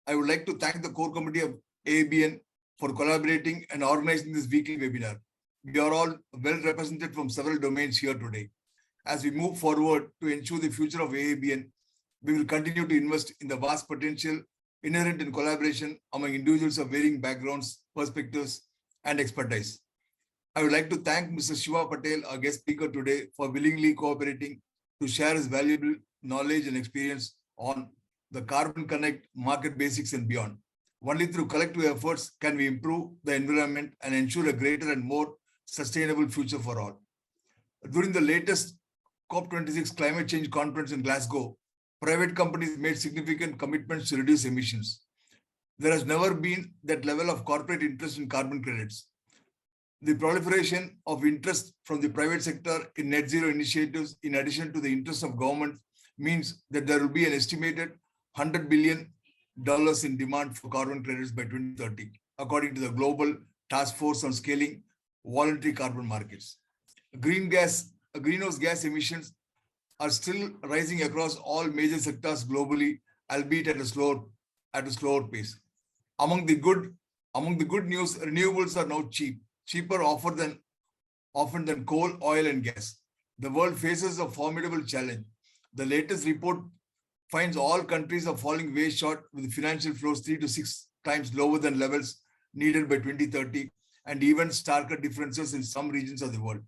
I would like to thank the core committee of AABN for collaborating and organizing this weekly webinar. We are all well represented from several domains here today. As we move forward to ensure the future of AABN, we will continue to invest in the vast potential inherent in collaboration among individuals of varying backgrounds, perspectives, and expertise. I would like to thank Mr. Shiva Patel, our guest speaker today, for willingly cooperating to share his valuable knowledge and experience on the Carbon Connect, market basics, and beyond. Only through collective efforts can we improve the environment and ensure a greater and more sustainable future for all. During the latest COP26 climate change conference in Glasgow, private companies made significant commitments to reduce emissions. There has never been that level of corporate interest in carbon credits. The proliferation of interest from the private sector in net zero initiatives, in addition to the interest of government, means that there will be an estimated $100 billion in demand for carbon credits by 2030, according to the Global Task Force on Scaling Voluntary Carbon Markets. Greenhouse gas emissions are still rising across all major sectors globally, albeit at a slower pace. Among the good news, renewables are now cheaper often than coal, oil, and gas. The world faces a formidable challenge. The latest report finds all countries are falling way short, with financial flows 3 to 6 times lower than levels needed by 2030, and even starker differences in some regions of the world.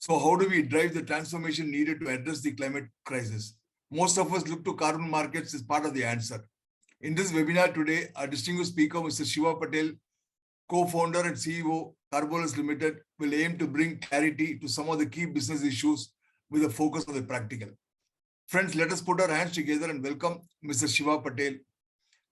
So how do we drive the transformation needed to address the climate crisis? Most of us look to carbon markets as part of the answer. In this webinar today, our distinguished speaker, Mr. Shiva Patel, co-founder and CEO, Carbolus Limited, will aim to bring clarity to some of the key business issues with a focus on the practical. Friends, let us put our hands together and welcome Mr. Shiva Patel.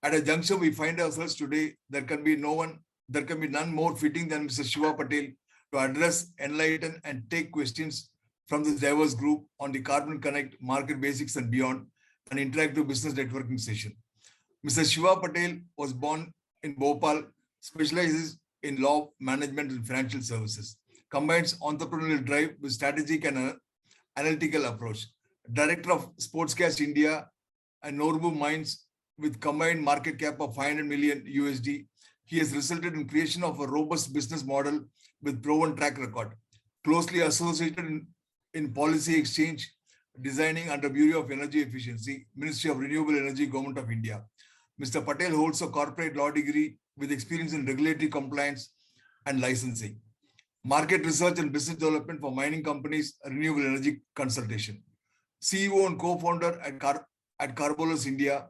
At a juncture we find ourselves today, there can be none more fitting than Mr. Shiva Patel to address, enlighten, and take questions from this diverse group on the Carbon Connect, market basics, and beyond, an interactive business networking session. Mr. Shiva Patel was born in Bhopal, specializes in law, management, and financial services, combines entrepreneurial drive with strategic and analytical approach. Director of Sportscast India and Norbu Minds, with combined market cap of 500 million USD, he has resulted in creation of a robust business model with proven track record, closely associated in policy exchange, designing under Bureau of Energy Efficiency, Ministry of Renewable Energy, Government of India. Mr. Patel holds a corporate law degree with experience in regulatory compliance and licensing, market research and business development for mining companies, renewable energy consultation. CEO and co-founder at Carbolus India,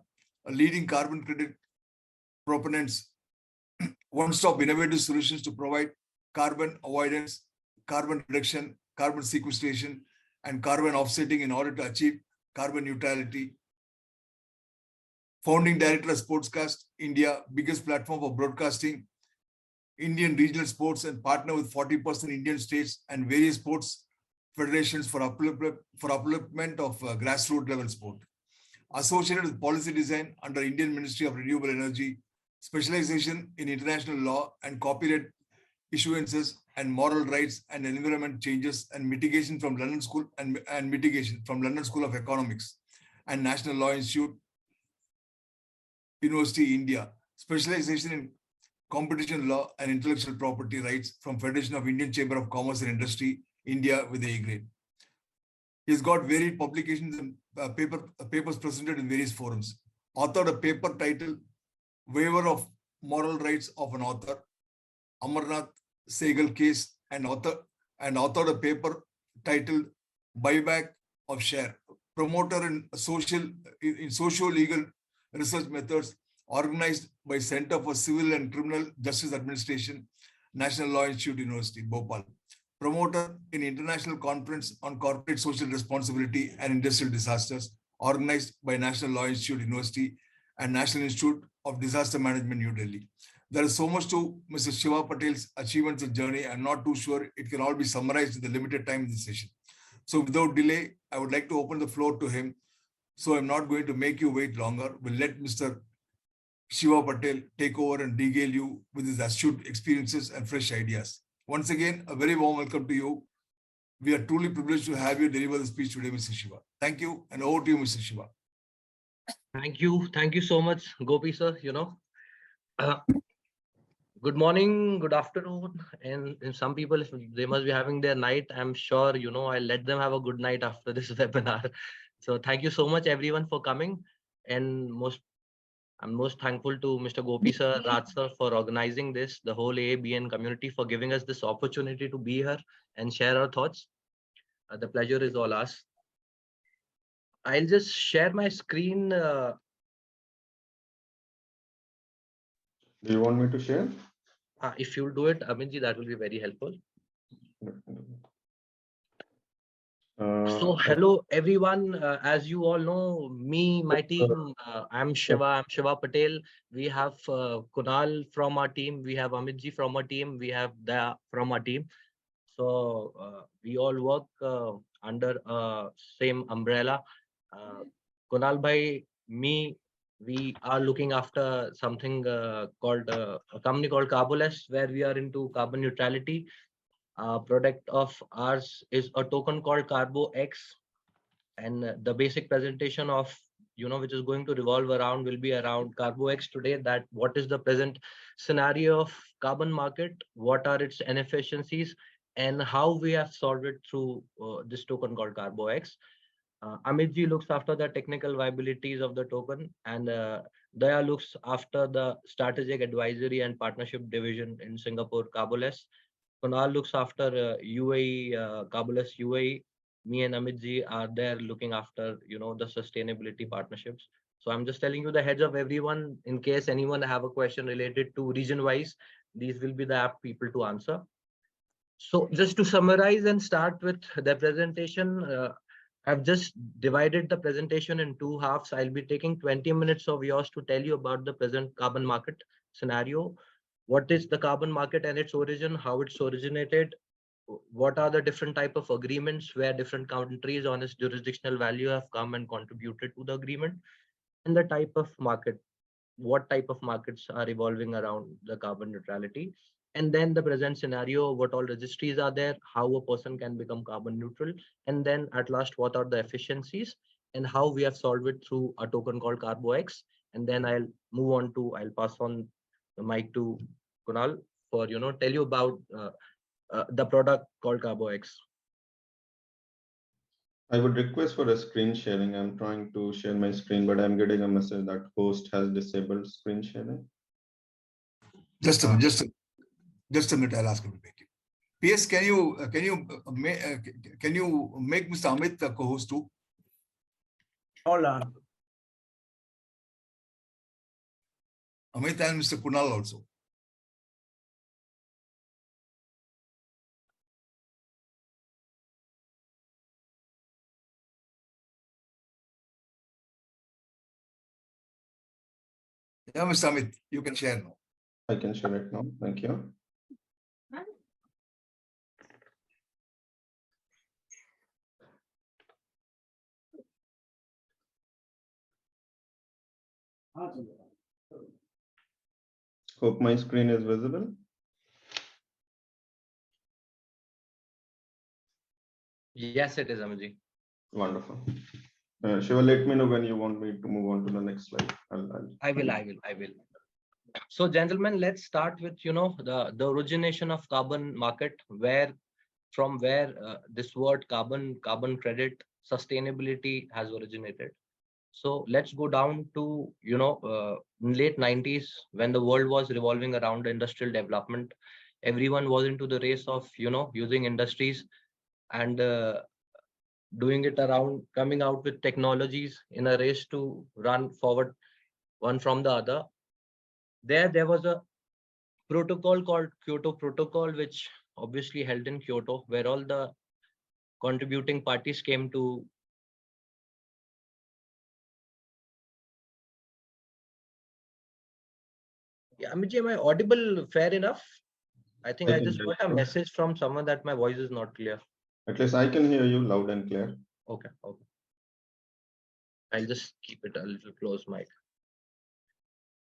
a leading carbon credit proponents, one-stop innovative solutions to provide carbon avoidance, carbon reduction, carbon sequestration, and carbon offsetting in order to achieve carbon neutrality. Founding director of Sportscast India, biggest platform for broadcasting Indian regional sports, and partner with 40% Indian states and various sports federations for upliftment of grassroots level sport. Associated with policy design under Indian Ministry of Renewable Energy, specialization in international law and copyright issuances and moral rights and environment changes and mitigation from London School and mitigation from London School of Economics and National Law Institute, University, India, specialization in competition law and intellectual property rights from Federation of Indian Chamber of Commerce and Industry, India, with A grade. He's got varied publications and papers presented in various forums. Authored a paper titled Waiver of Moral Rights of an Author, Amarnath Sehgal Case, and authored a paper titled Buyback of Share, promoter in socio-legal research methods, organized by Center for Civil and Criminal Justice Administration, National Law Institute, University, Bhopal. Promoter in International Conference on Corporate Social Responsibility and Industrial Disasters, organized by National Law Institute, University, and National Institute of Disaster Management, New Delhi. There is so much to Mr. Shiva Patel's achievements and journey. I'm not too sure it can all be summarized in the limited time in this session. So without delay, I would like to open the floor to him. So I'm not going to make you wait longer. We'll let Mr. Shiva Patel take over and regale you with his astute experiences and fresh ideas. Once again, a very warm welcome to you. We are truly privileged to have you deliver the speech today, Mr. Shiva. Thank you, and over to you, Mr. Shiva. Thank you. Thank you so much, Gopi sir. Uh, good morning, good afternoon. And some people, if they must be having their night. I'm sure, I'll let them have a good night after this webinar. So thank you so much, everyone, for coming. And I'm most thankful to Mr. Gopi sir, Raj sir, for organizing this, the whole AABN community for giving us this opportunity to be here and share our thoughts. The pleasure is all ours. I'll just share my screen. Do you want me to share? If you'll do it, Aminji, that will be very helpful. So, hello everyone. As you all know, my team, I'm Shiva Patel. We have Kunal from our team. We have Amitji from our team. We have Daya from our team. So, we all work under same umbrella. Kunal bhai, we are looking after something called a company called Carboless, where we are into carbon neutrality. Product of ours is a token called Carbo X, and the basic presentation of which is going to revolve around will be around Carbo X today. That what is the present scenario of carbon market, what are its inefficiencies, and how we have solved it through this token called Carbo X. Amit ji looks after the technical viabilities of the token, and Daya looks after the strategic advisory and partnership division in Singapore Carboless. Kunal looks after UAE, Kabulus UAE. Me and Amit ji are there looking after, the sustainability partnerships. So I'm just telling you the heads of everyone in case anyone have a question related to region wise. These will be the apt people to answer. So just to summarize and start with the presentation, I've just divided the presentation in two halves. I'll be taking 20 minutes of yours to tell you about the present carbon market scenario. What is the carbon market and its origin, how it's originated, what are the different type of agreements where different countries on its jurisdictional value have come and contributed to the agreement, and the type of market, what type of markets are evolving around the carbon neutrality, and then the present scenario, what all registries are there, how a person can become carbon neutral, and then at last what are the efficiencies and how we have solved it through a token called CarboX. And then I'll pass on the mic to Kunal for tell you about the product called CarboX. I would request for a screen sharing. I'm trying to share my screen, but I'm getting a message that host has disabled screen sharing. Just a minute, just a minute. I'll ask him to make it. PS, can you make Mr. Amit the co-host too? Hold on. Amit and Mr. Kunal also. Yeah, Mr. Amit, you can share now. I can share it now. Thank you. Hope my screen is visible. Yes, it is, Amiji. Wonderful. Shiva, let me know when you want me to move on to the next slide. I will. So, gentlemen, let's start with the origination of carbon market, from where this word carbon credit, sustainability has originated. So let's go down to in late 90s when the world was revolving around industrial development. Everyone was into the race of using industries and doing it around, coming out with technologies in a race to run forward one from the other. There was a protocol called Kyoto Protocol, which obviously held in Kyoto, where all the contributing parties came to. Yeah, Amiji, am I audible fair enough? I think I just got a message from someone that my voice is not clear. At least I can hear you loud and clear. Okay. I'll just keep it a little close, mic.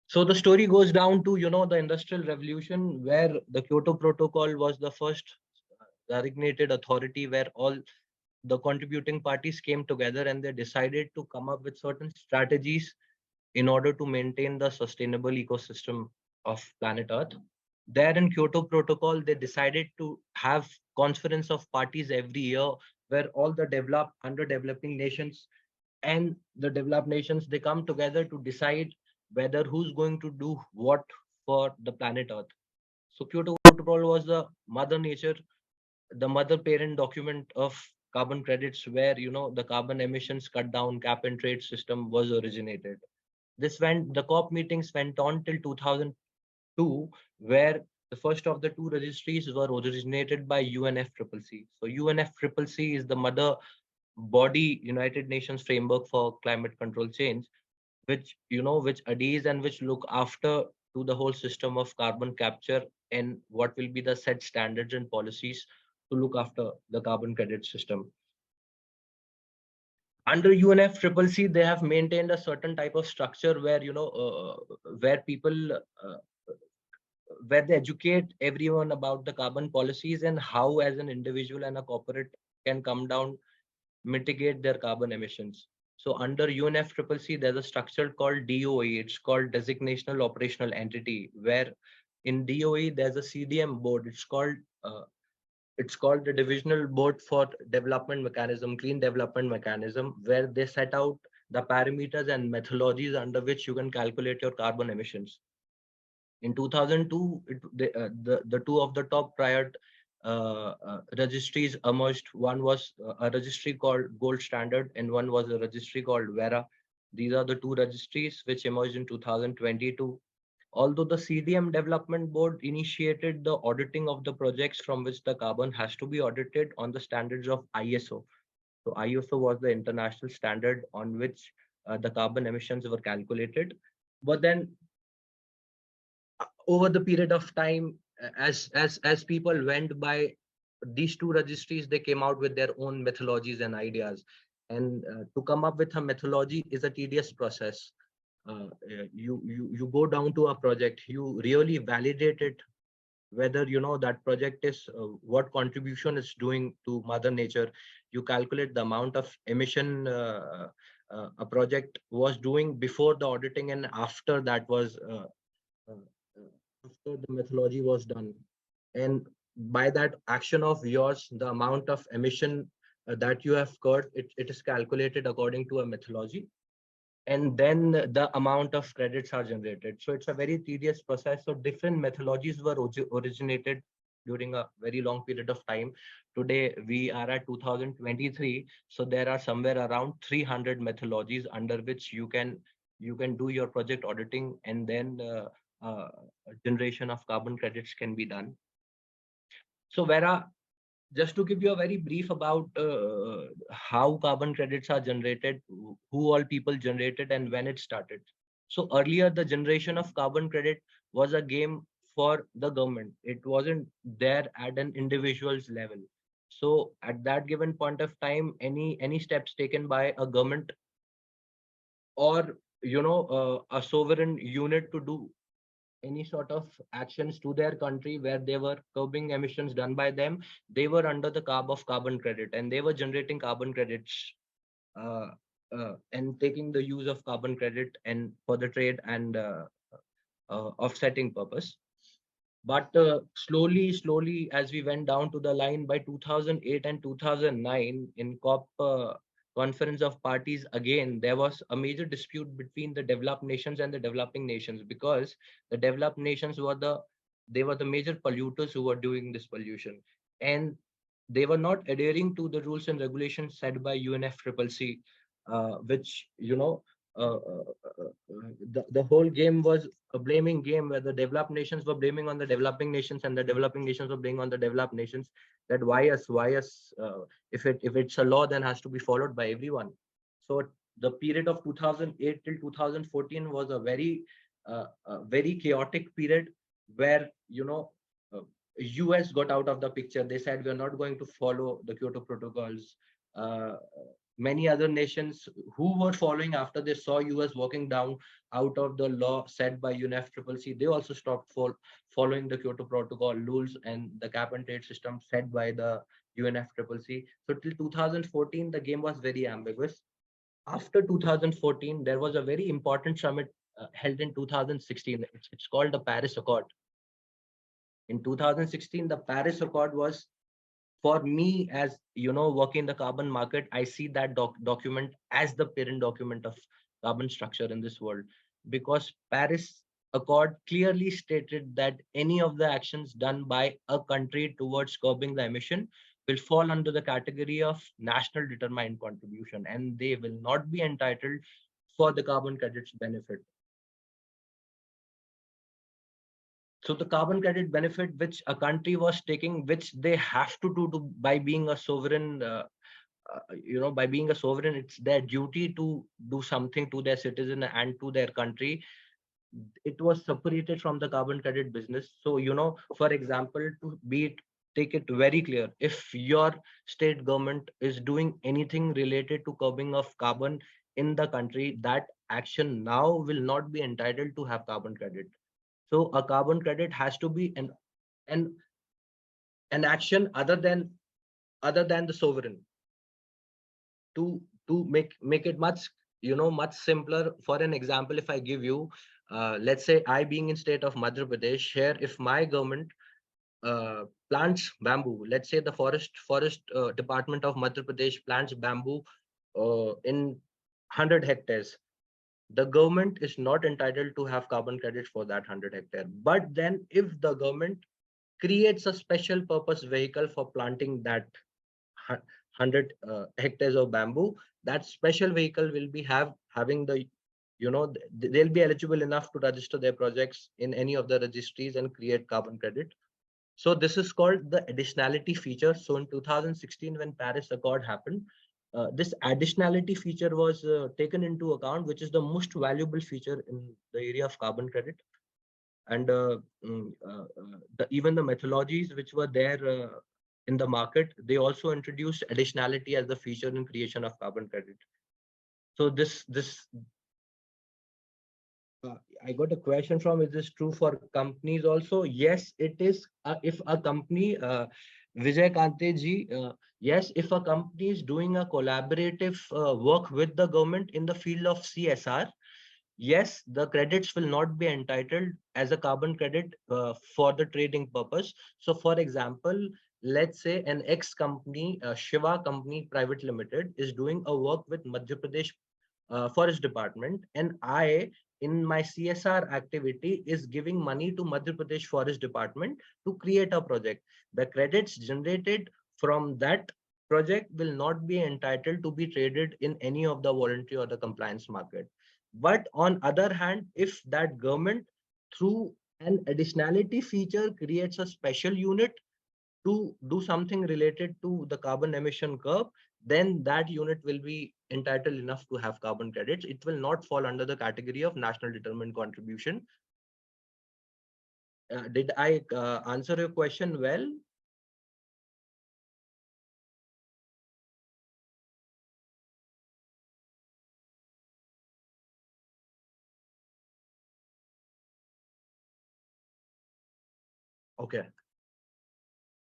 So the story goes down to, the Industrial Revolution, where the Kyoto Protocol was the first designated authority where all the contributing parties came together and they decided to come up with certain strategies in order to maintain the sustainable ecosystem of planet Earth. There in Kyoto Protocol, they decided to have conference of parties every year where all the underdeveloping nations and the developed nations, they come together to decide whether who's going to do what for the planet Earth. So Kyoto Protocol was the mother nature, the mother parent document of carbon credits, where the carbon emissions cut down cap and trade system was originated. The COP meetings went on till 2002, where the first of the two registries were originated by UNFCCC. So UNFCCC is the mother body, United Nations framework for climate control change, which adheres and which look after to the whole system of carbon capture and what will be the set standards and policies to look after the carbon credit system. Under UNFCCC, they have maintained a certain type of structure where where people where they educate everyone about the carbon policies and how, as an individual and a corporate, can come down, mitigate their carbon emissions. So under UNFCCC, there's a structure called DOE. It's called Designational Operational Entity, where in DOE there's a CDM board. It's called the Divisional Board for Development Mechanism, Clean Development Mechanism, where they set out the parameters and methodologies under which you can calculate your carbon emissions. In 2002, the two of the top prior registries emerged. One was a registry called Gold Standard, and one was a registry called Vera. These are the two registries which emerged in 2022. Although the CDM Development Board initiated the auditing of the projects from which the carbon has to be audited on the standards of ISO. So ISO was the international standard on which the carbon emissions were calculated. But then over the period of time, as people went by these two registries, they came out with their own methodologies and ideas. And to come up with a methodology is a tedious process. You go down to a project, you really validate it, whether that project is what contribution it's doing to mother nature. You calculate the amount of emission a project was doing before the auditing and after that was uh, after the methodology was done. And by that action of yours, the amount of emission that you have got, it is calculated according to a methodology, and then the amount of credits are generated. So it's a very tedious process. So different methodologies were originated during a very long period of time. Today we are at 2023, so there are somewhere around 300 methodologies under which you can do your project auditing, and then uh, generation of carbon credits can be done. So Vera, just to give you a very brief about how carbon credits are generated, who all people generated, and when it started. So earlier, the generation of carbon credit was a game for the government. It wasn't there at an individual's level. So at that given point of time, any steps taken by a government or a sovereign unit to do any sort of actions to their country where they were curbing emissions done by them, they were under the carb of carbon credit, and they were generating carbon credits and taking the use of carbon credit and for the trade and offsetting purpose. But slowly, as we went down to the line by 2008 and 2009 in COP Conference of Parties, again, there was a major dispute between the developed nations and the developing nations, because the developed nations were the major polluters who were doing this pollution. And they were not adhering to the rules and regulations set by UNFCCC, which, the whole game was a blaming game where the developed nations were blaming on the developing nations and the developing nations were blaming on the developed nations, that why us, if it's a law, then has to be followed by everyone. So the period of 2008 till 2014 was a very chaotic period where US got out of the picture. They said we're not going to follow the Kyoto protocols. uh, Many other nations who were following after they saw US walking down out of the law set by UNFCCC, they also stopped following the Kyoto Protocol rules and the cap and trade system set by the UNFCCC. So till 2014, the game was very ambiguous. After 2014, there was a very important summit held in 2016. It's called the Paris Accord. In 2016, the Paris Accord was, for me, as you know, working in the carbon market, I see that document as the parent document of carbon structure in this world, because Paris Accord clearly stated that any of the actions done by a country towards curbing the emission will fall under the category of national determined contribution, and they will not be entitled for the carbon credits benefit. So the carbon credit benefit which a country was taking, which they have to do by being a sovereign, by being a sovereign, it's their duty to do something to their citizen and to their country. It was separated from the carbon credit business. So, for example, to be it, take it very clear, if your state government is doing anything related to curbing of carbon in the country, that action now will not be entitled to have carbon credit. So a carbon credit has to be an action other than the sovereign, to make it much simpler. For an example, if I give you, let's say I being in state of Madhya Pradesh, here if my government plants bamboo, let's say the forest department of Madhya Pradesh plants bamboo in 100 hectares, the government is not entitled to have carbon credits for that 100 hectare. But then if the government creates a special purpose vehicle for planting that 100 hectares of bamboo, that special vehicle will be having the, they'll be eligible enough to register their projects in any of the registries and create carbon credit. So this is called the additionality feature. So in 2016, when Paris Accord happened, this additionality feature was taken into account, which is the most valuable feature in the area of carbon credit. And even the methodologies which were there in the market, they also introduced additionality as the feature in creation of carbon credit. So I got a question from, is this true for companies also? Yes, it is. If a company, Vijay Kante ji, yes, if a company is doing a collaborative work with the government in the field of CSR, yes, the credits will not be entitled as a carbon credit for the trading purpose. So for example, let's say an X company, Shiva Company Private Limited, is doing a work with Madhya Pradesh Forest Department, and I, in my CSR activity, is giving money to Madhya Pradesh Forest Department to create a project. The credits generated from that project will not be entitled to be traded in any of the voluntary or the compliance market. But on other hand, if that government through an additionality feature creates a special unit to do something related to the carbon emission curve, then that unit will be entitled enough to have carbon credits. It will not fall under the category of national determined contribution. Did I answer your question well? Okay.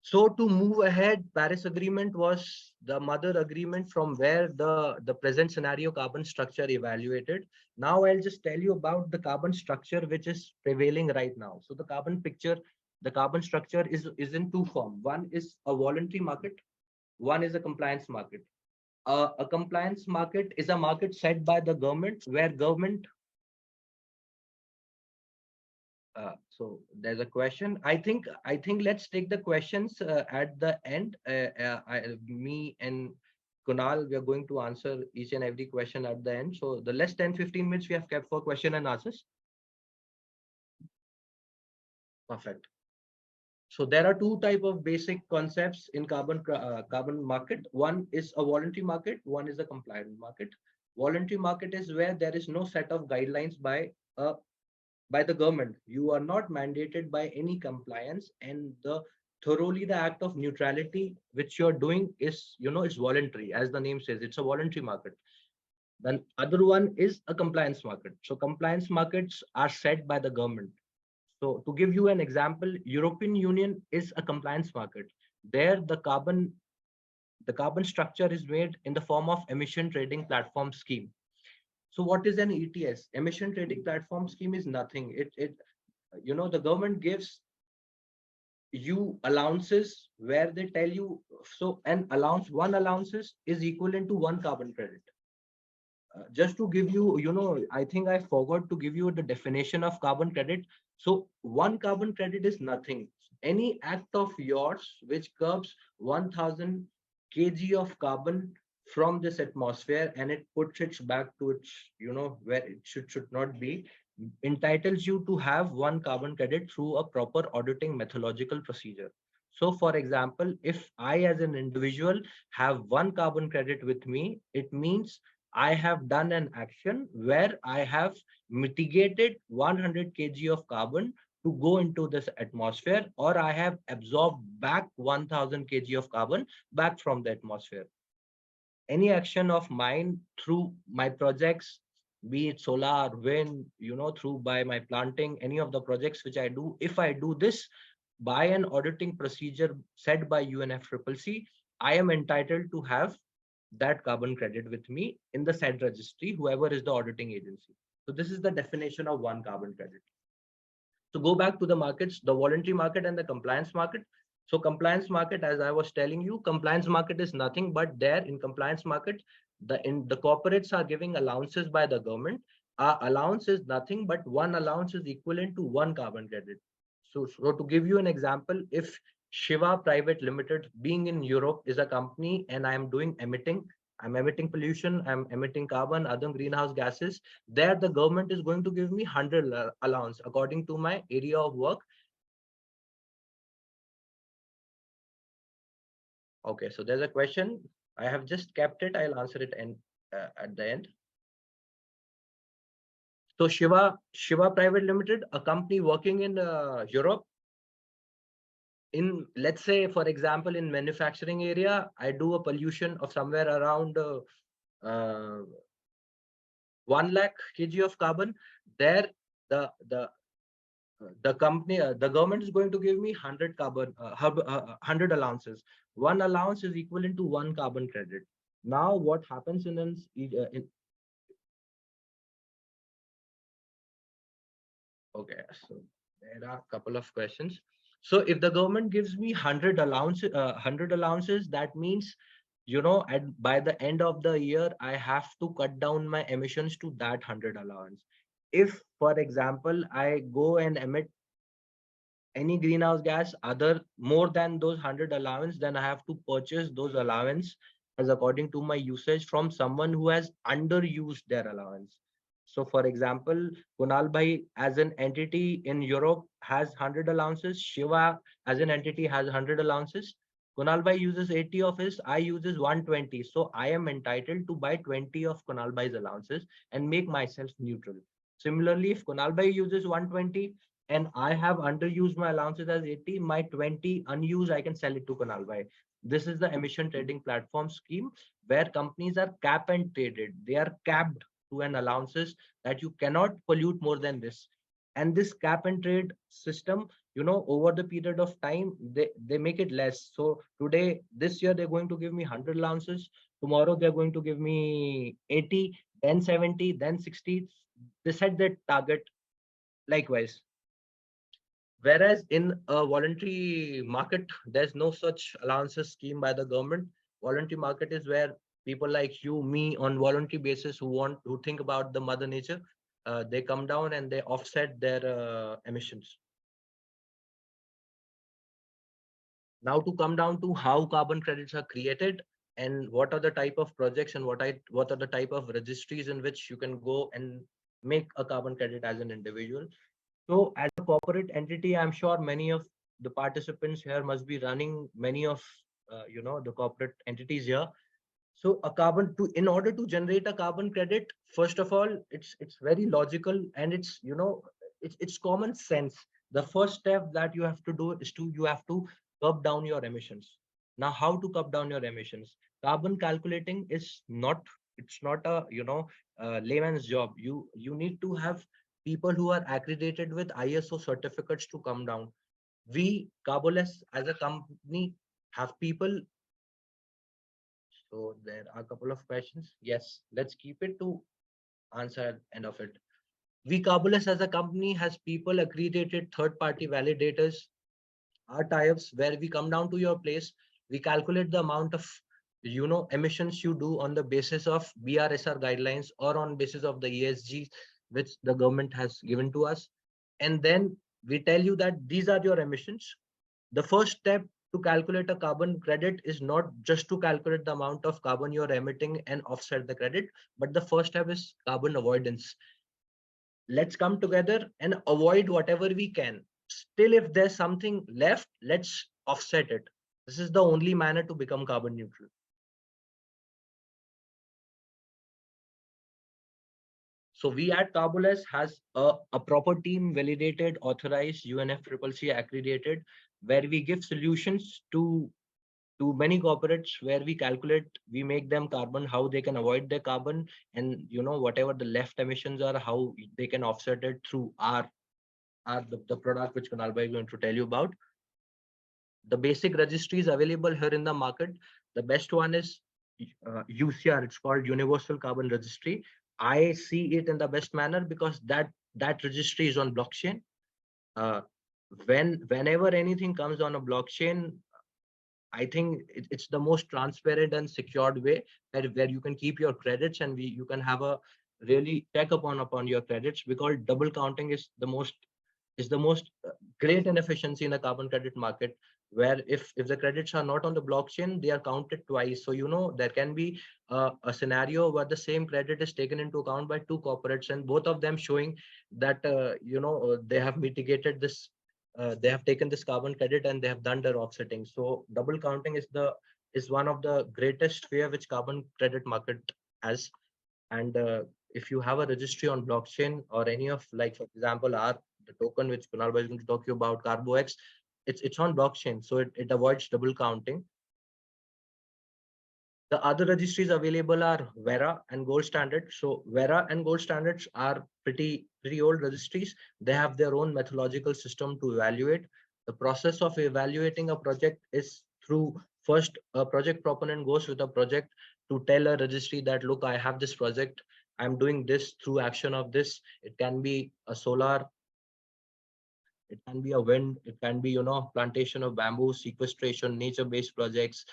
So to move ahead, Paris Agreement was the mother agreement from where the present scenario carbon structure evaluated. Now I'll just tell you about the carbon structure which is prevailing right now. So the carbon structure is in two forms. One is a voluntary market, one is a compliance market. A compliance market is a market set by the government where government so there's a question. I think let's take the questions at the end. Me and Kunal, we are going to answer each and every question at the end. So the less 10-15 minutes we have kept for question and answers. Perfect. So there are two type of basic concepts in carbon market. One is a voluntary market. One is a compliant market. Voluntary market is where there is no set of guidelines by the government. You are not mandated by any compliance, and thoroughly the act of neutrality which you're doing is, it's voluntary. As the name says, it's a voluntary market. Then other one is a compliance market. So compliance markets are set by the government. So to give you an example, European Union is a compliance market. There the carbon The carbon structure is made in the form of emission trading platform scheme. So what is an ETS? Emission trading platform scheme is nothing. The government gives you allowances where they tell you, so an allowance, one allowances is equivalent to one carbon credit. Just to give you, I think I forgot to give you the definition of carbon credit. So one carbon credit is nothing. Any act of yours which curbs 1000 kg of carbon from this atmosphere and it puts it back to its, where it should not be, entitles you to have one carbon credit through a proper auditing methodological procedure. So for example, if I as an individual have one carbon credit with me, it means I have done an action where I have mitigated 100 kg of carbon to go into this atmosphere, or I have absorbed back 1000 kg of carbon back from the atmosphere. Any action of mine through my projects, be it solar, wind, through by my planting, any of the projects which I do, if I do this by an auditing procedure set by UNFCCC, I am entitled to have that carbon credit with me in the said registry, whoever is the auditing agency. So this is the definition of one carbon credit. So go back to the markets, the voluntary market and the compliance market. So compliance market, as I was telling you, compliance market is nothing but there in compliance market, the corporates are giving allowances by the government. Our allowance is nothing but one allowance is equivalent to one carbon credit. So to give you an example, if Shiva Private Limited, being in Europe, is a company and I'm emitting pollution, I'm emitting carbon, other greenhouse gases, there the government is going to give me 100 allowance according to my area of work. Okay, so there's a question. I have just kept it. I'll answer it at the end. So Shiva Private Limited, a company working in Europe. In, let's say, for example, in manufacturing area, I do a pollution of somewhere around 1 lakh kg of carbon. There, the company, the government is going to give me 100 carbon, 100 allowances. One allowance is equivalent to one carbon credit. Now, what happens in okay, so there are a couple of questions. So if the government gives me 100 allowances, that means, by the end of the year, I have to cut down my emissions to that 100 allowance. If, for example, I go and emit any greenhouse gas other more than those 100 allowance, then I have to purchase those allowance as according to my usage from someone who has underused their allowance. So for example, Kunal Bhai as an entity in Europe has 100 allowances. Shiva as an entity has 100 allowances. Kunal Bhai uses 80 of his, I uses 120. So I am entitled to buy 20 of Kunal Bhai's allowances and make myself neutral. Similarly, if Kunal Bhai uses 120, and I have underused my allowances as 80, my 20 unused, I can sell it to Kunal Bhai. This is the emission trading platform scheme where companies are cap and traded. They are capped to an allowances that you cannot pollute more than this. And this cap and trade system, over the period of time, they make it less. So today, this year, they're going to give me 100 allowances. Tomorrow, they're going to give me 80, then 70, then 60. They set their target likewise. Whereas in a voluntary market, there's no such allowances scheme by the government. Voluntary market is where people like you, me, on voluntary basis who think about the mother nature, they come down and they offset their emissions. Now to come down to how carbon credits are created and what are the type of projects and what are the type of registries in which you can go and make a carbon credit as an individual. So as a corporate entity, I'm sure many of the participants here must be running many of the corporate entities here. So in order to generate a carbon credit, first of all, it's very logical and it's common sense. The first step that you have to do is you have to curb down your emissions. Now, how to curb down your emissions? Carbon calculating is it's not a layman's job. You need to have people who are accredited with ISO certificates to come down. We Carboless as a company have people So there are a couple of questions. Yes, let's keep it to answer at the end of it. We Carbolus as a company has people accredited third-party validators, our tie-ups where we come down to your place, we calculate the amount of emissions you do on the basis of BRSR guidelines or on basis of the ESG which the government has given to us, and then we tell you that these are your emissions. The first step to calculate a carbon credit is not just to calculate the amount of carbon you're emitting and offset the credit, but the first step is carbon avoidance. Let's come together and avoid whatever we can. Still, if there's something left, let's offset it. This is the only manner to become carbon neutral. So we at Carboless has a proper team, validated, authorized, UNFCCC accredited, where we give solutions to many corporates, where we calculate, we make them carbon, how they can avoid their carbon, and whatever the left emissions are, how they can offset it through the product which Kunal Bhai is going to tell you about. The basic registry is available here in the market. The best one is UCR. It's called Universal Carbon Registry. I see it in the best manner because that registry is on blockchain. Whenever anything comes on a blockchain, I think it's the most transparent and secured way where you can keep your credits, and you can have a really check upon your credits, because double counting is the most great inefficiency in a carbon credit market, where if the credits are not on the blockchain, they are counted twice. So there can be a scenario where the same credit is taken into account by two corporates, and both of them showing that they have mitigated this, they have taken this carbon credit and they have done their offsetting. So double counting is one of the greatest fear which carbon credit market has. And if you have a registry on blockchain or any of, like for example, the token which Kunal Bhai is going to talk to you about, CarboX, it's on blockchain, so it avoids double counting. The other registries available are Vera and Gold Standard. So Vera and Gold Standards are pretty old registries. They have their own methodological system to evaluate. The process of evaluating a project is through, first a project proponent goes with a project to tell a registry that, look, I have this project, I'm doing this through action of this. It can be a solar, it can be a wind, it can be plantation of bamboo, sequestration, nature-based projects.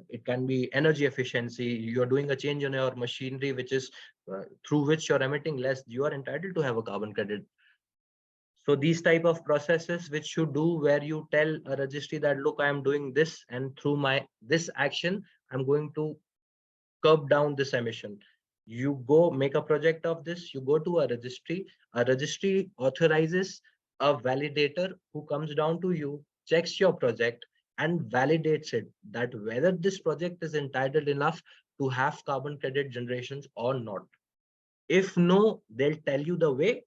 It can be energy efficiency. You're doing a change in your machinery which is through which you're emitting less, you are entitled to have a carbon credit. So these type of processes which you do, where you tell a registry that, look, I am doing this, and through this action I'm going to curb down this emission. You go make a project of this, you go to a registry authorizes a validator who comes down to you, checks your project and validates it, that whether this project is entitled enough to have carbon credit generations or not. If no, they'll tell you the way.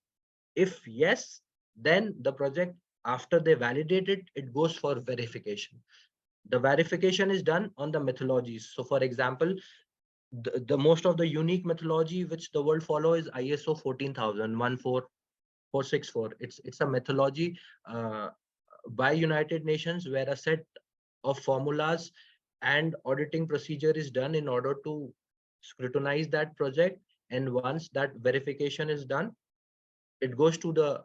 If yes, then the project, after they validate it, it goes for verification. The verification is done on the methodologies. So for example, the most of the unique methodology which the world follow is ISO 14000 14464. It's a methodology by United Nations, where a set of formulas and auditing procedure is done in order to scrutinize that project. And once that verification is done, it goes to the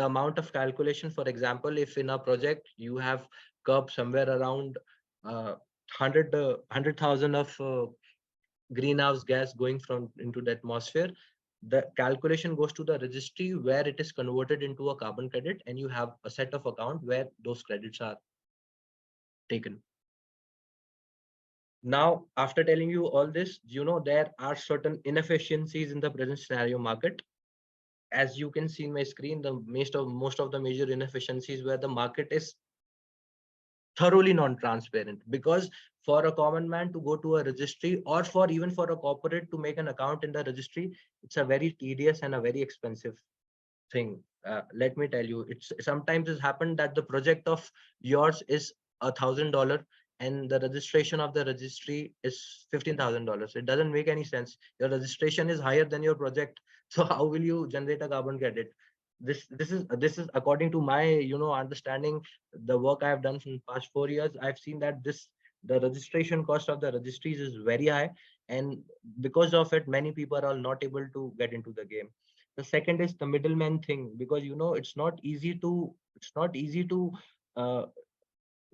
amount of calculation. For example, if in a project you have curbed somewhere around 100,000 of greenhouse gas going from into the atmosphere, the calculation goes to the registry where it is converted into a carbon credit, and you have a set of account where those credits are taken. Now, after telling you all this, there are certain inefficiencies in the present scenario market. As you can see in my screen, the most of the major inefficiencies where the market is thoroughly non-transparent, because for a common man to go to a registry, or even for a corporate to make an account in the registry, it's a very tedious and a very expensive thing. Let me tell you, sometimes it's happened that the project of yours is $1,000 and the registration of the registry is $15,000. It doesn't make any sense. Your registration is higher than your project, so how will you generate a carbon credit? This is according to my understanding, the work I have done for the past 4 years. I've seen that this The registration cost of the registries is very high, and because of it, many people are not able to get into the game. The second is the middleman thing, because it's not easy to uh,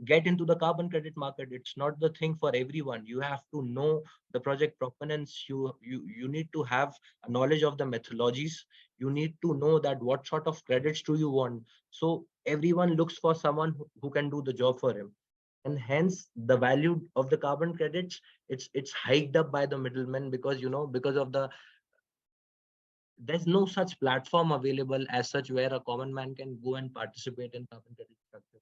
get into the carbon credit market. It's not the thing for everyone. You have to know the project proponents. You need to have a knowledge of the methodologies. You need to know that what sort of credits do you want. So everyone looks for someone who can do the job for him, and hence the value of the carbon credits, it's hiked up by the middlemen, because because of the there's no such platform available as such where a common man can go and participate in carbon credit structure.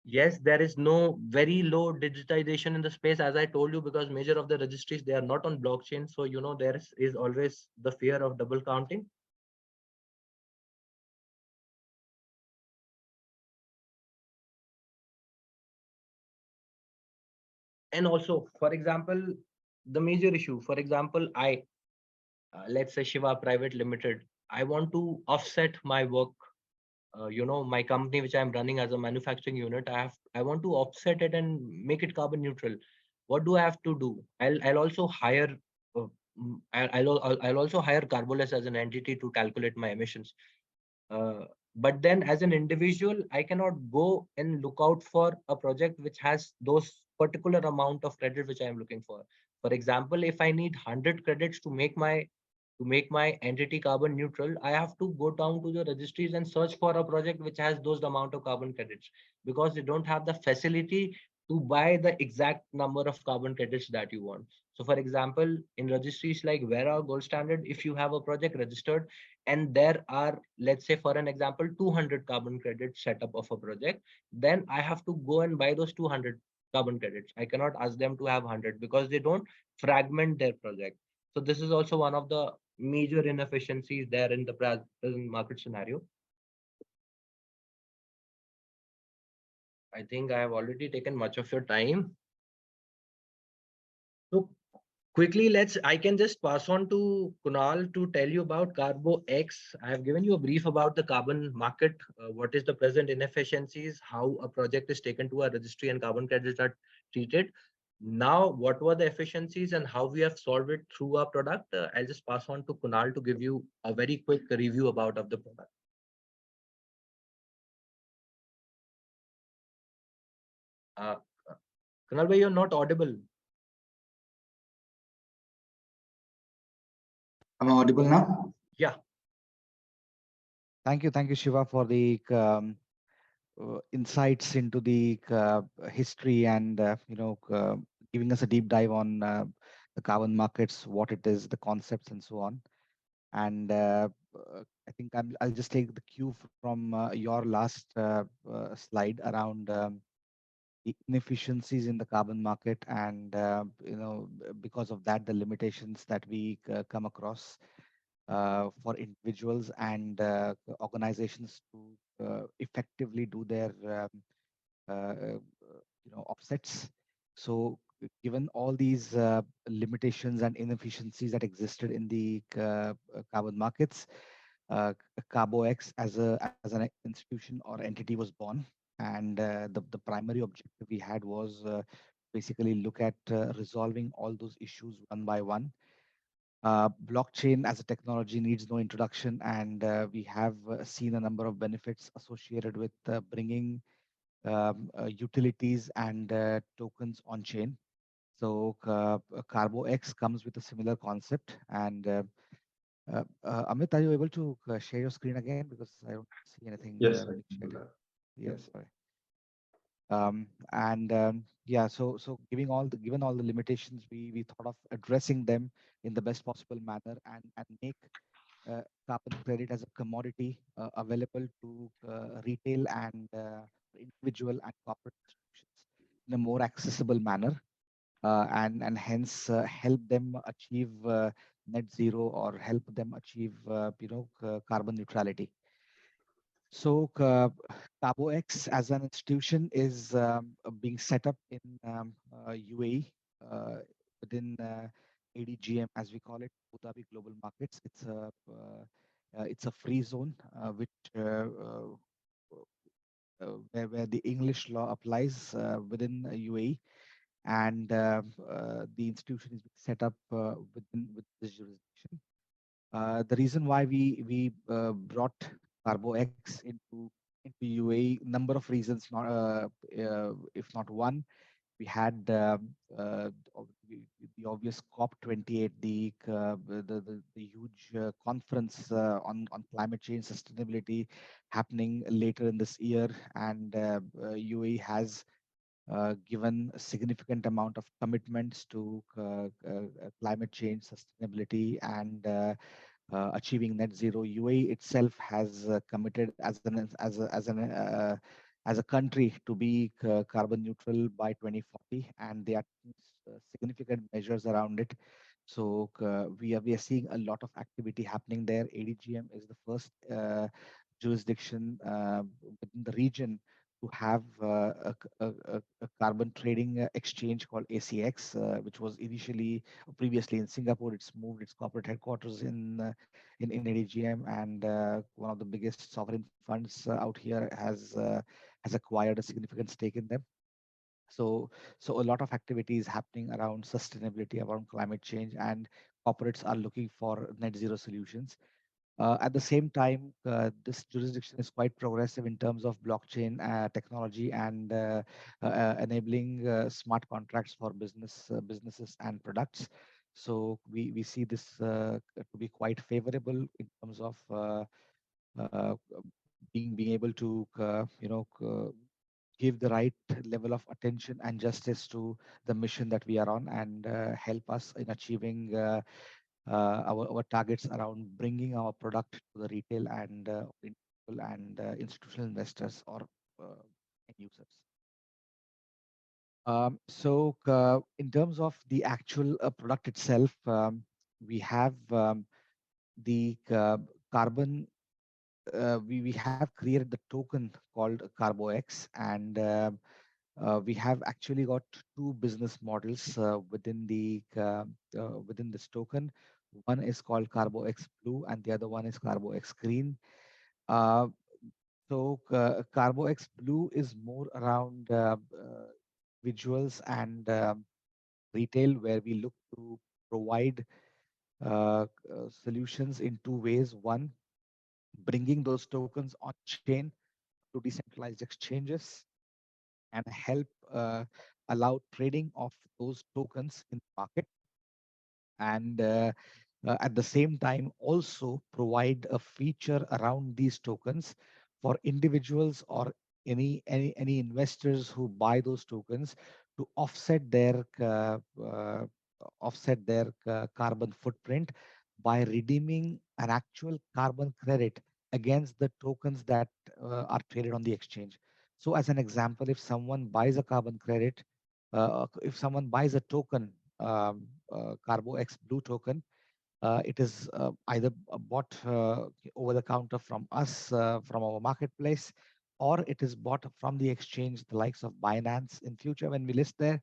Yes, there is no very low digitization in the space, as I told you, because major of the registries, they are not on blockchain. So, there is always the fear of double counting. And also, for example, the major issue, for example, let's say Shiva Private Limited, I want to offset my work, my company which I'm running as a manufacturing unit. I want to offset it and make it carbon neutral. What do I have to do? I'll also hire uh, I'll also hire Carboless as an entity to calculate my emissions. uh, but then as an individual, I cannot go and look out for a project which has those particular amount of credit which I am looking for. For example, if I need 100 credits to make my entity carbon neutral, I have to go down to the registries and search for a project which has those amount of carbon credits, because they don't have the facility to buy the exact number of carbon credits that you want. So for example, in registries like Vera Gold Standard, if you have a project registered and there are, let's say for an example, 200 carbon credits setup of a project, then I have to go and buy those 200 carbon credits. I cannot ask them to have 100, because they don't fragment their project. So this is also one of the major inefficiencies there in the present market scenario. I think I have already taken much of your time. So quickly, I can just pass on to Kunal to tell you about Carbo X. I have given you a brief about the carbon market, what is the present inefficiencies, how a project is taken to a registry and carbon credits are treated. Now, what were the efficiencies and how we have solved it through our product? I'll just pass on to Kunal to give you a very quick review about of the product. Uh, Kunal, bhai, you're not audible. Am I audible now? Yeah. Thank you, Shiva, for the insights into the history and giving us a deep dive on the carbon markets, what it is, the concepts, and so on. And I think I'll just take the cue from your last slide around the inefficiencies in the carbon market, and because of that, the limitations that we come across for individuals and organizations to effectively do their offsets. So given all these limitations and inefficiencies that existed in the carbon markets, CarboX as an institution or entity was born, and the primary objective we had was basically look at resolving all those issues one by one. Blockchain as a technology needs no introduction, and we have seen a number of benefits associated with bringing utilities and tokens on chain. So CarboX comes with a similar concept. And Amit, are you able to share your screen again? Because I don't see anything Yes, I being can do shared. that. Yes, sorry. Yeah, so given all the limitations, we thought of addressing them in the best possible manner, and make carbon credit as a commodity available to retail and individual and corporate institutions in a more accessible manner, and hence help them achieve net zero, or help them achieve carbon neutrality. So CarboX as an institution is being set up in UAE, within ADGM, as we call it, Abu Dhabi Global Markets. It's a free zone, which where the English law applies within UAE. and the institution is set up within this jurisdiction. The reason why we brought CarboX into UAE, number of reasons, not if not one. We had the obvious COP28, the huge conference on climate change sustainability happening later in this year, and UAE has given a significant amount of commitments to climate change sustainability and achieving net zero. UAE itself has committed as a country to be carbon neutral by 2040, and they are taking significant measures around it. So we are seeing a lot of activity happening there. ADGM is the first jurisdiction within the region to have a carbon trading exchange called ACX, which was initially previously in Singapore. It's moved its corporate headquarters in ADGM, and one of the biggest sovereign funds out here has acquired a significant stake in them. So a lot of activity is happening around sustainability, around climate change, and corporates are looking for net zero solutions. At the same time, this jurisdiction is quite progressive in terms of blockchain technology and enabling smart contracts for businesses and products. So we see this to be quite favorable in terms of uh, being able to give the right level of attention and justice to the mission that we are on, and help us in achieving our targets around bringing our product to the retail and institutional investors or end users. In terms of the actual product itself, we have the carbon. We have created the token called CarboX, and we have actually got two business models within this token. One is called CarboX Blue, and the other one is CarboX Green. Uh, CarboX Blue is more around individuals and retail, where we look to provide solutions in two ways. One, bringing those tokens on chain to decentralized exchanges and help allow trading of those tokens in the market, and at the same time also provide a feature around these tokens for individuals or any investors who buy those tokens to offset their carbon footprint by redeeming an actual carbon credit against the tokens that are traded on the exchange. So as an example, if someone buys a carbon credit, if someone buys a token, CarboX Blue token, it is either bought over the counter from us, from our marketplace, or it is bought from the exchange, the likes of Binance. In future, when we list there,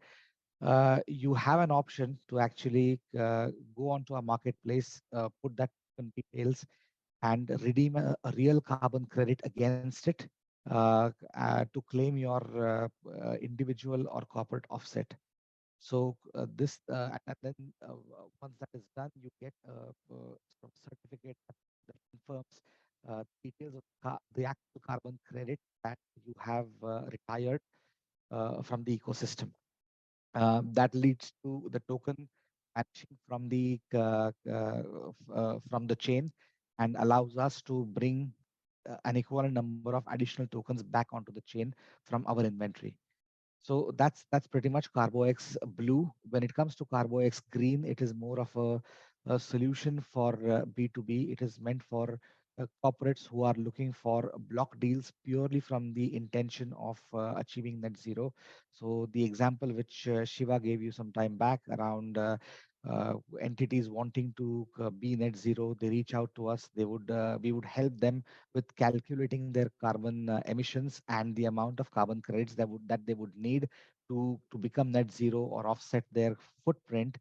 you have an option to actually go onto our marketplace, put that token details, and redeem a real carbon credit against it to claim your individual or corporate offset. So and then once that is done, you get a certificate that confirms details of the actual carbon credit that you have retired from the ecosystem. That leads to the token matching from the chain, and allows us to bring an equivalent number of additional tokens back onto the chain from our inventory. So that's pretty much CarboX Blue. When it comes to CarboX Green, it is more of a solution for B2B. It is meant for corporates who are looking for block deals purely from the intention of achieving net zero. So the example which Shiva gave you some time back around entities wanting to be net zero, they reach out to us. We would help them with calculating their carbon emissions and the amount of carbon credits that they would need to become net zero or offset their footprint.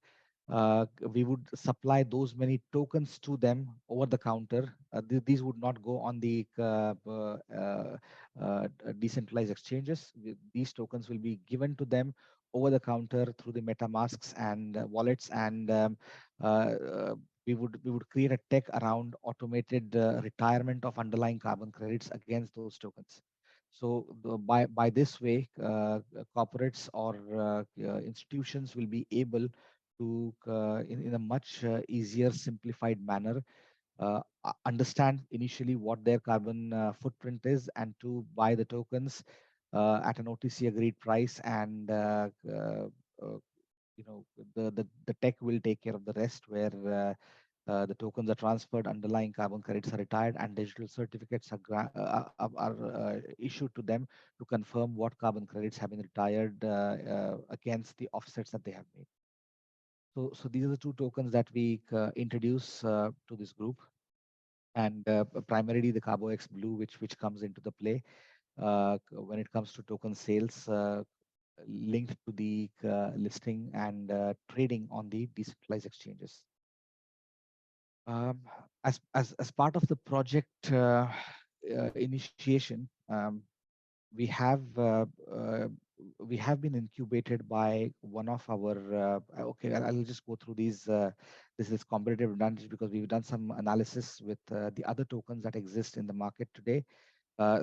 We would supply those many tokens to them over the counter. These would not go on the decentralized exchanges. These tokens will be given to them over the counter through the MetaMasks and wallets, and uh, uh, we would create a tech around automated retirement of underlying carbon credits against those tokens. So by this way, corporates or institutions will be able to, in a much easier, simplified manner, understand initially what their carbon footprint is, and to buy the tokens at an OTC agreed price, and uh, the tech will take care of the rest, where the tokens are transferred, underlying carbon credits are retired, and digital certificates are issued to them to confirm what carbon credits have been retired against the offsets that they have made. So these are the two tokens that we introduce to this group, and primarily the CarboX Blue, which comes into the play when it comes to token sales, linked to the listing and trading on the decentralized exchanges. As part of the project initiation, we have uh, we have been incubated by one of our okay, I'll just go through these this is competitive advantage, because we've done some analysis with the other tokens that exist in the market today.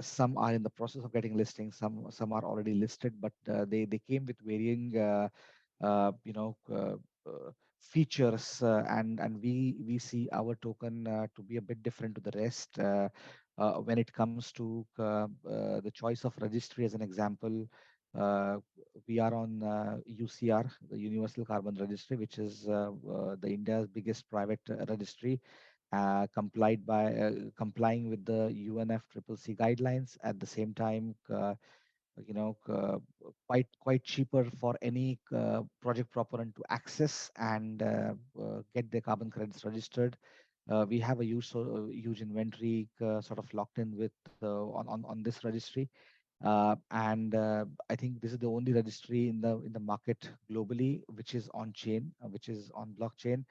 Some are in the process of getting listing, some are already listed, but they came with varying uh, you know uh, features, and we see our token to be a bit different to the rest when it comes to the choice of registry. As an example, uh, we are on UCR, the Universal Carbon Registry, which is the India's biggest private registry, complying with the UNFCCC guidelines. At the same time, you know, quite cheaper for any project proponent to access and get their carbon credits registered. We have a huge inventory sort of locked in with on this registry, and I think this is the only registry in the market globally which is on chain, which is on blockchain.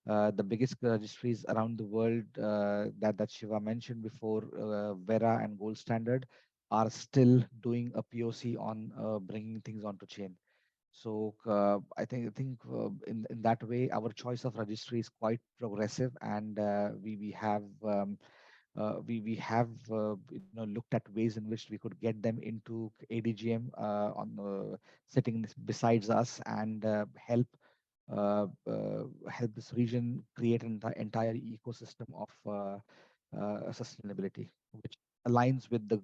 The biggest registries around the world that Shiva mentioned before, Vera and Gold Standard, are still doing a POC on bringing things onto chain. So I think in that way, our choice of registry is quite progressive, and we have looked at ways in which we could get them into ADGM on sitting besides us, and help this region create an entire ecosystem of sustainability, which aligns with the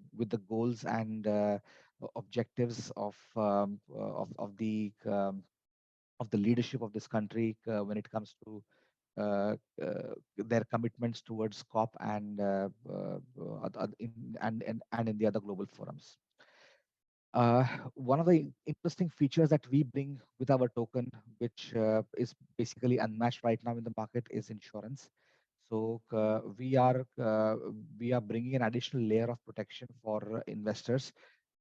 goals and objectives of the leadership of this country when it comes to their commitments towards COP and in the other global forums. Uh, One of the interesting features that we bring with our token, which is basically unmatched right now in the market, is insurance. So we are bringing an additional layer of protection for investors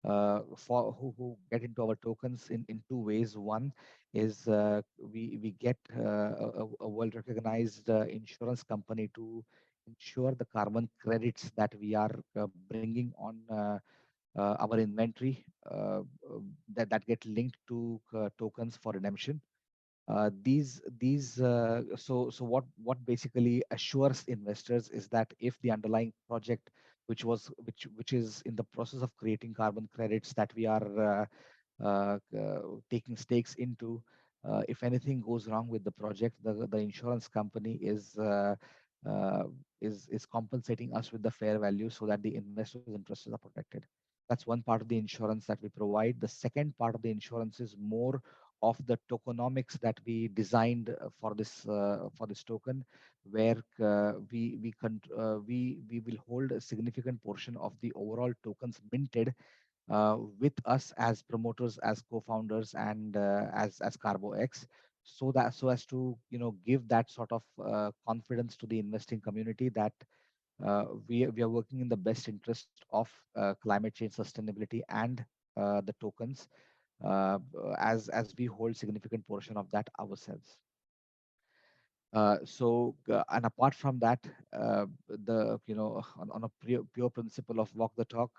for who get into our tokens in two ways. One is we get a world recognized insurance company to ensure the carbon credits that we are bringing on our inventory that get linked to tokens for redemption. So what basically assures investors is that if the underlying project, which is in the process of creating carbon credits that we are taking stakes into, if anything goes wrong with the project, the insurance company uh, is compensating us with the fair value, so that the investors' interests are protected. That's one part of the insurance that we provide. The second part of the insurance is more of the tokenomics that we designed for this token, where we will hold a significant portion of the overall tokens minted with us as promoters, as co-founders, and as CarboX, so as to give that sort of confidence to the investing community that we are working in the best interest of climate change sustainability and the tokens, as we hold significant portion of that ourselves. And apart from that, on a pure principle of walk the talk,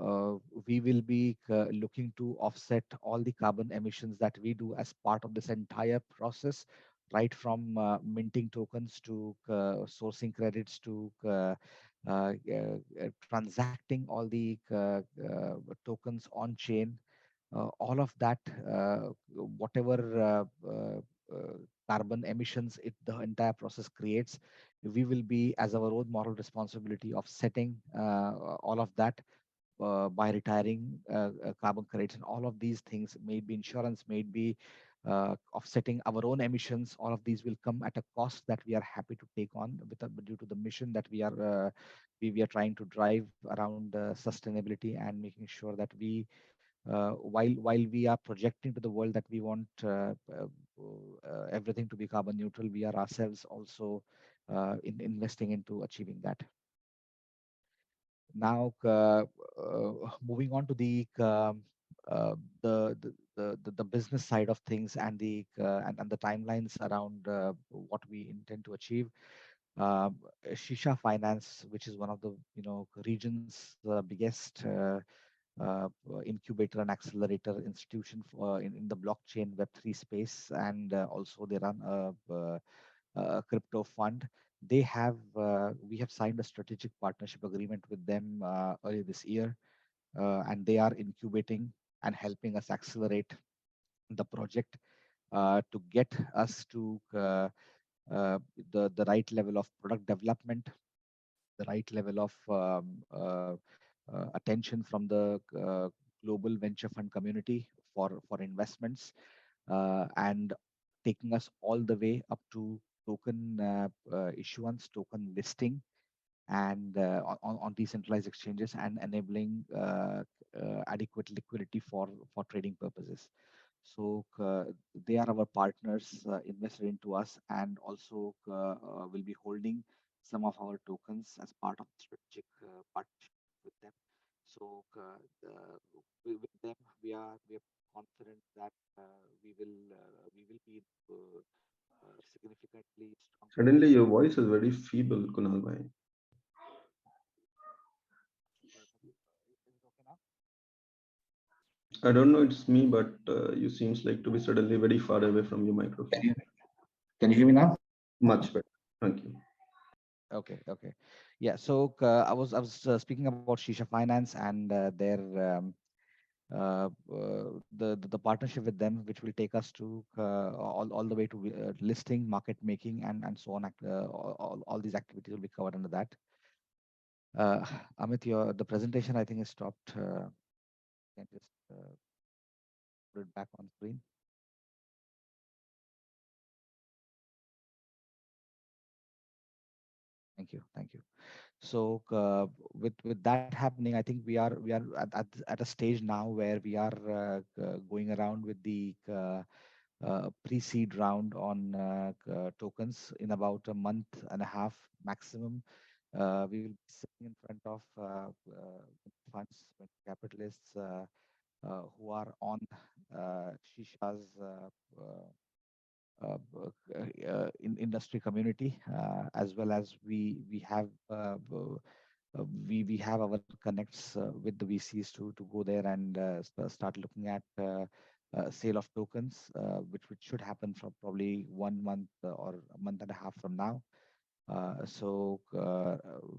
uh, we will be looking to offset all the carbon emissions that we do as part of this entire process, right from minting tokens to sourcing credits to transacting all the tokens on chain. All of that, whatever carbon emissions the entire process creates, we will be, as our own moral responsibility, of setting all of that by retiring carbon credits, and all of these things, may be insurance, may be offsetting our own emissions. All of these will come at a cost that we are happy to take on due to the mission that we are trying to drive around sustainability and making sure that we while we are projecting to the world that we want everything to be carbon neutral, we are ourselves also investing into achieving that. Now, moving on to uh, the business side of things and and the timelines around what we intend to achieve. Shisha Finance, which is one of the region's biggest incubator and accelerator institution in the blockchain Web3 space, and also they run a crypto fund. We have signed a strategic partnership agreement with them earlier this year, and they are incubating and helping us accelerate the project to get us to the right level of product development, the right level of attention from the global venture fund community for investments, and taking us all the way up to token issuance, token listing, and on decentralized exchanges, and enabling adequate liquidity for trading purposes. So they are our partners, invested into us, and also will be holding some of our tokens as part of the strategic partnership with them. So with them, we are confident that we will be significantly strong Suddenly, your voice is very feeble, Kunal bhai. position. Is it okay now? I don't know, it's me, but you seems like to be suddenly very far away from your Can microphone. you can you hear me now? Much better. Thank you. Okay, okay. Yeah, so I was speaking about Shisha Finance and their the partnership with them, which will take us to all the way to listing, market making, and so on. All these activities will be covered under that. Uh, Amit, the presentation I think is stopped. Can just put it back on screen. Thank you, thank you. So with that happening, I think we are at a stage now where we are going around with the pre-seed round on tokens in about a month and a half maximum. We will be sitting in front of funds, capitalists who are on Shisha's in industry community, as well as we have our connects with the VCs to go there and start looking at sale of tokens, which should happen from probably 1 month or a month and a half from now. So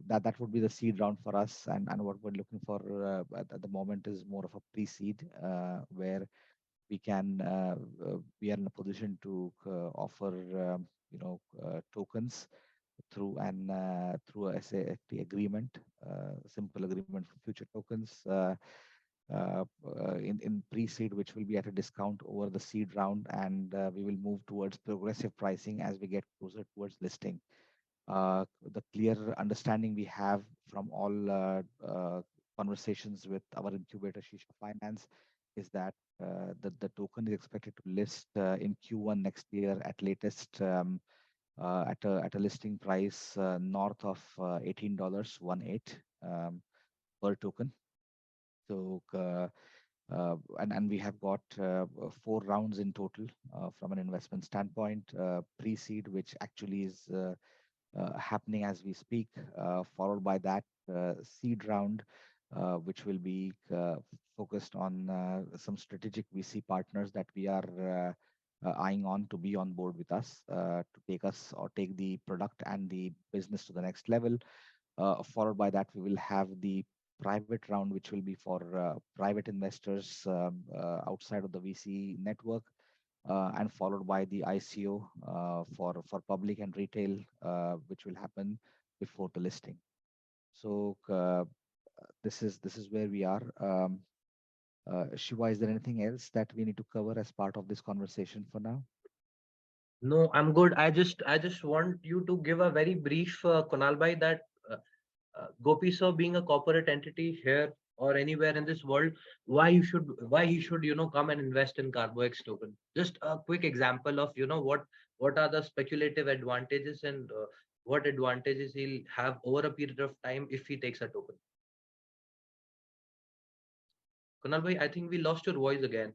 that would be the seed round for us, and what we're looking for at the moment is more of a pre-seed, where we are in a position to offer tokens through a SAFT agreement, simple agreement for future tokens in pre-seed, which will be at a discount over the seed round, and we will move towards progressive pricing as we get closer towards listing. The clear understanding we have from all conversations with our incubator Shisha Finance is that the token is expected to list in Q1 next year at latest, at a listing price north of $18, 18 per token. So and we have got 4 rounds in total from an investment standpoint. Pre-seed, which actually is happening as we speak, followed by that seed round, which will be focused on some strategic VC partners that we are eyeing on to be on board with us to take us or take the product and the business to the next level. Followed by that, we will have the private round, which will be for private investors outside of the VC network, and followed by the ICO for public and retail, which will happen before the listing. So this is where we are. Shiva, is there anything else that we need to cover as part of this conversation for now? No, I'm good. I just want you to give a very brief, Kunal bhai, that Gopi sir being a corporate entity here or anywhere in this world, why he should come and invest in CarboX token. Just a quick example of what are the speculative advantages and what advantages he'll have over a period of time if he takes a token. Kunal bhai, I think we lost your voice again.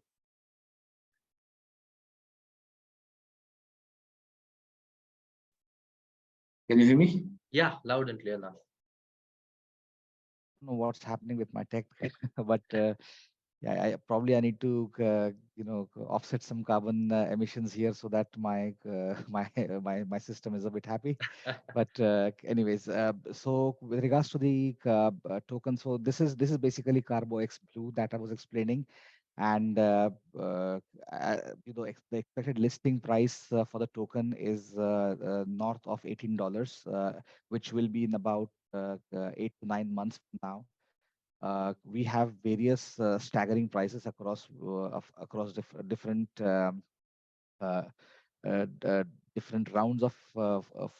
Can you hear me? Yeah, loud and clear now. I don't know what's happening with my tech, but yeah, I need to offset some carbon emissions here so that my my system is a bit happy. But anyways, so with regards to the token, so this is basically CarboX Blue that I was explaining, and the expected listing price for the token is north of $18, which will be in about 8 to 9 months from now. We have various staggering prices across different different rounds of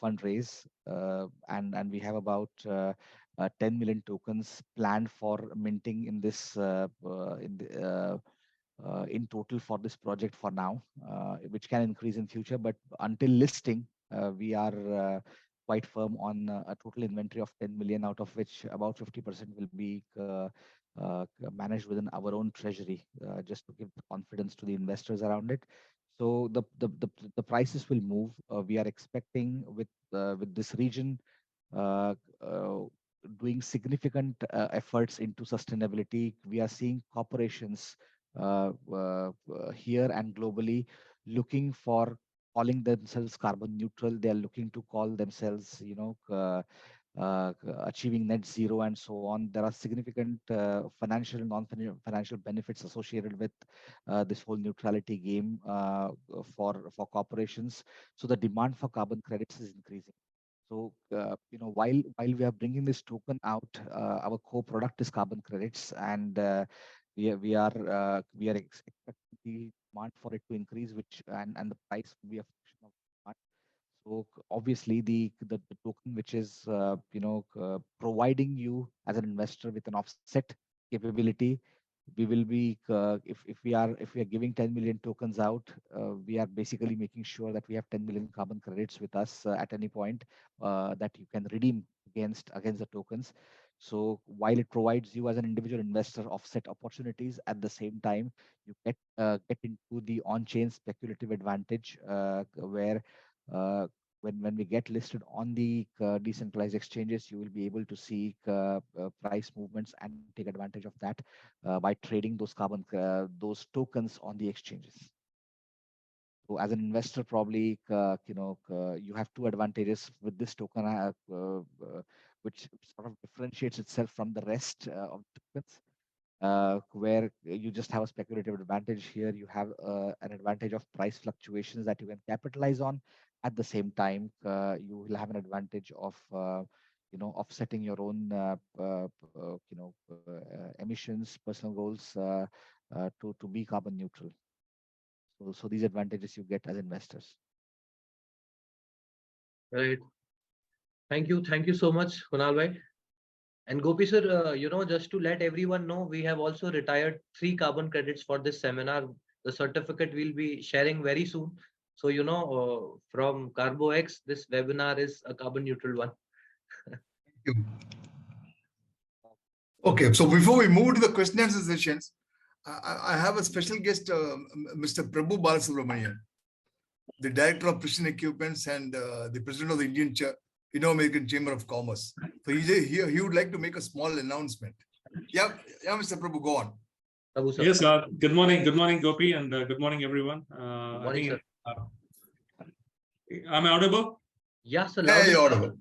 fundraise, and we have about 10 million tokens planned for minting in this in total for this project for now, which can increase in future. But until listing, we are quite firm on a total inventory of 10 million, out of which about 50% will be managed within our own treasury, just to give the confidence to the investors around it. So the prices will move. We are expecting with this region doing significant efforts into sustainability. We are seeing corporations here and globally looking for calling themselves carbon neutral. They are looking to call themselves, achieving net zero and so on. There are significant financial and non-financial benefits associated with this whole neutrality game for corporations. So the demand for carbon credits is increasing. So while we are bringing this token out, our core product is carbon credits, and we are expecting the demand for it to increase, which and the price will be a function of demand. So obviously the token which is providing you as an investor with an offset capability, we will be if we are giving 10 million tokens out, we are basically making sure that we have 10 million carbon credits with us at any point that you can redeem against the tokens. So while it provides you as an individual investor offset opportunities, at the same time you get into the on-chain speculative advantage where when we get listed on the decentralized exchanges, you will be able to see price movements and take advantage of that by trading those tokens on the exchanges. So as an investor, probably you have two advantages with this token, which sort of differentiates itself from the rest of the tokens. Where you just have a speculative advantage. Here you have an advantage of price fluctuations that you can capitalize on. At the same time, you will have an advantage of offsetting your own emissions, personal goals to be carbon neutral. So these advantages you get as investors. Right. Thank you so much, Kunal bhai. And Gopi sir, just to let everyone know, we have also retired 3 carbon credits for this seminar. The certificate we'll be sharing very soon. So, from CarboX, this webinar is a carbon neutral one. Thank you. Okay, so before we move to the question and answer sessions, I have a special guest, Mr. Prabhu Balasubramanian, the Director of Precision Equipments and the President of the Indian American Chamber of Commerce. So he would like to make a small announcement. Yeah, yeah, Mr. Prabhu, go on. Prabhu, sir. Yes, good morning, Gopi, and good morning, everyone. Good morning, sir. Am I audible? Yeah, sir. Yeah, Loud and you're clear. audible.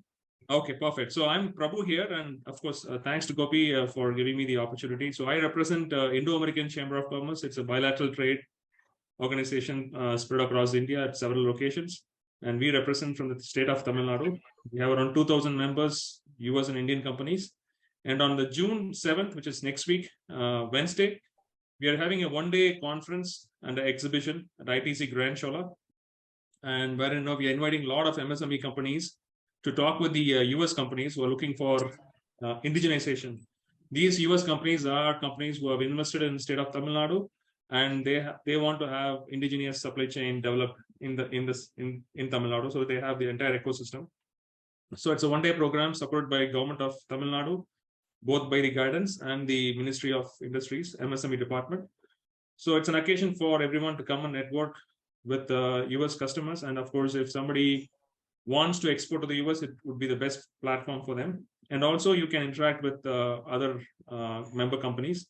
Okay, perfect. So I'm Prabhu here, and of course, thanks to Gopi for giving me the opportunity. So I represent Indo-American Chamber of Commerce. It's a bilateral trade organization spread across India at several locations, and we represent from the state of Tamil Nadu. We have around 2,000 members, US and Indian companies. And on the June 7th, which is next week, Wednesday, we are having a one-day conference and an exhibition at ITC Grand Chola, and wherein we are inviting a lot of MSME companies to talk with the US companies who are looking for indigenization. These US companies are companies who have invested in the state of Tamil Nadu, and they want to have indigenous supply chain developed in Tamil Nadu, so they have the entire ecosystem. So it's a one-day program supported by government of Tamil Nadu, both by the guidance and the Ministry of Industries, MSME department. So it's an occasion for everyone to come and network with US customers. And of course, if somebody wants to export to the US, it would be the best platform for them. And also you can interact with other member companies.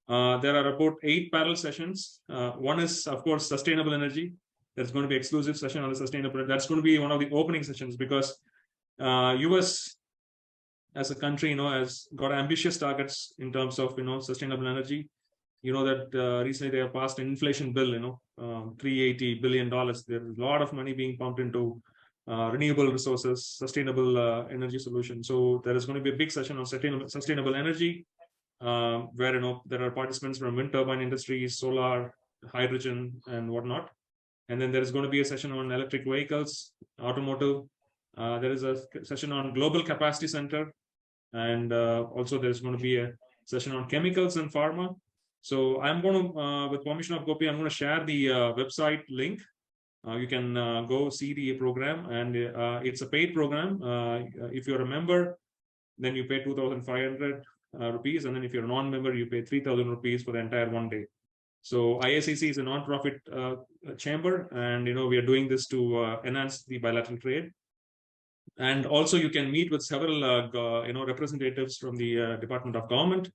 There are about 8 parallel sessions. One is, of course, sustainable energy. There's going to be exclusive session on the sustainable. That's going to be one of the opening sessions because US as a country, has got ambitious targets in terms of, sustainable energy. You know that recently they have passed an inflation bill, $380 billion. There's a lot of money being pumped into renewable resources, sustainable energy solutions. So there is going to be a big session on sustainable energy, where there are participants from wind turbine industries, solar, hydrogen, and whatnot. And then there is going to be a session on electric vehicles, automotive. There is a session on global capacity center, and also there's going to be a session on chemicals and pharma. So I'm going to, with permission of Gopi, I'm going to share the website link. You can go see the program, and it's a paid program. If you're a member, then you pay 2,500 rupees, and then if you're a non-member, you pay 3,000 rupees for the entire one day. So ISCC is a non-profit chamber, and we are doing this to enhance the bilateral trade. And also you can meet with several representatives from the Department of Government,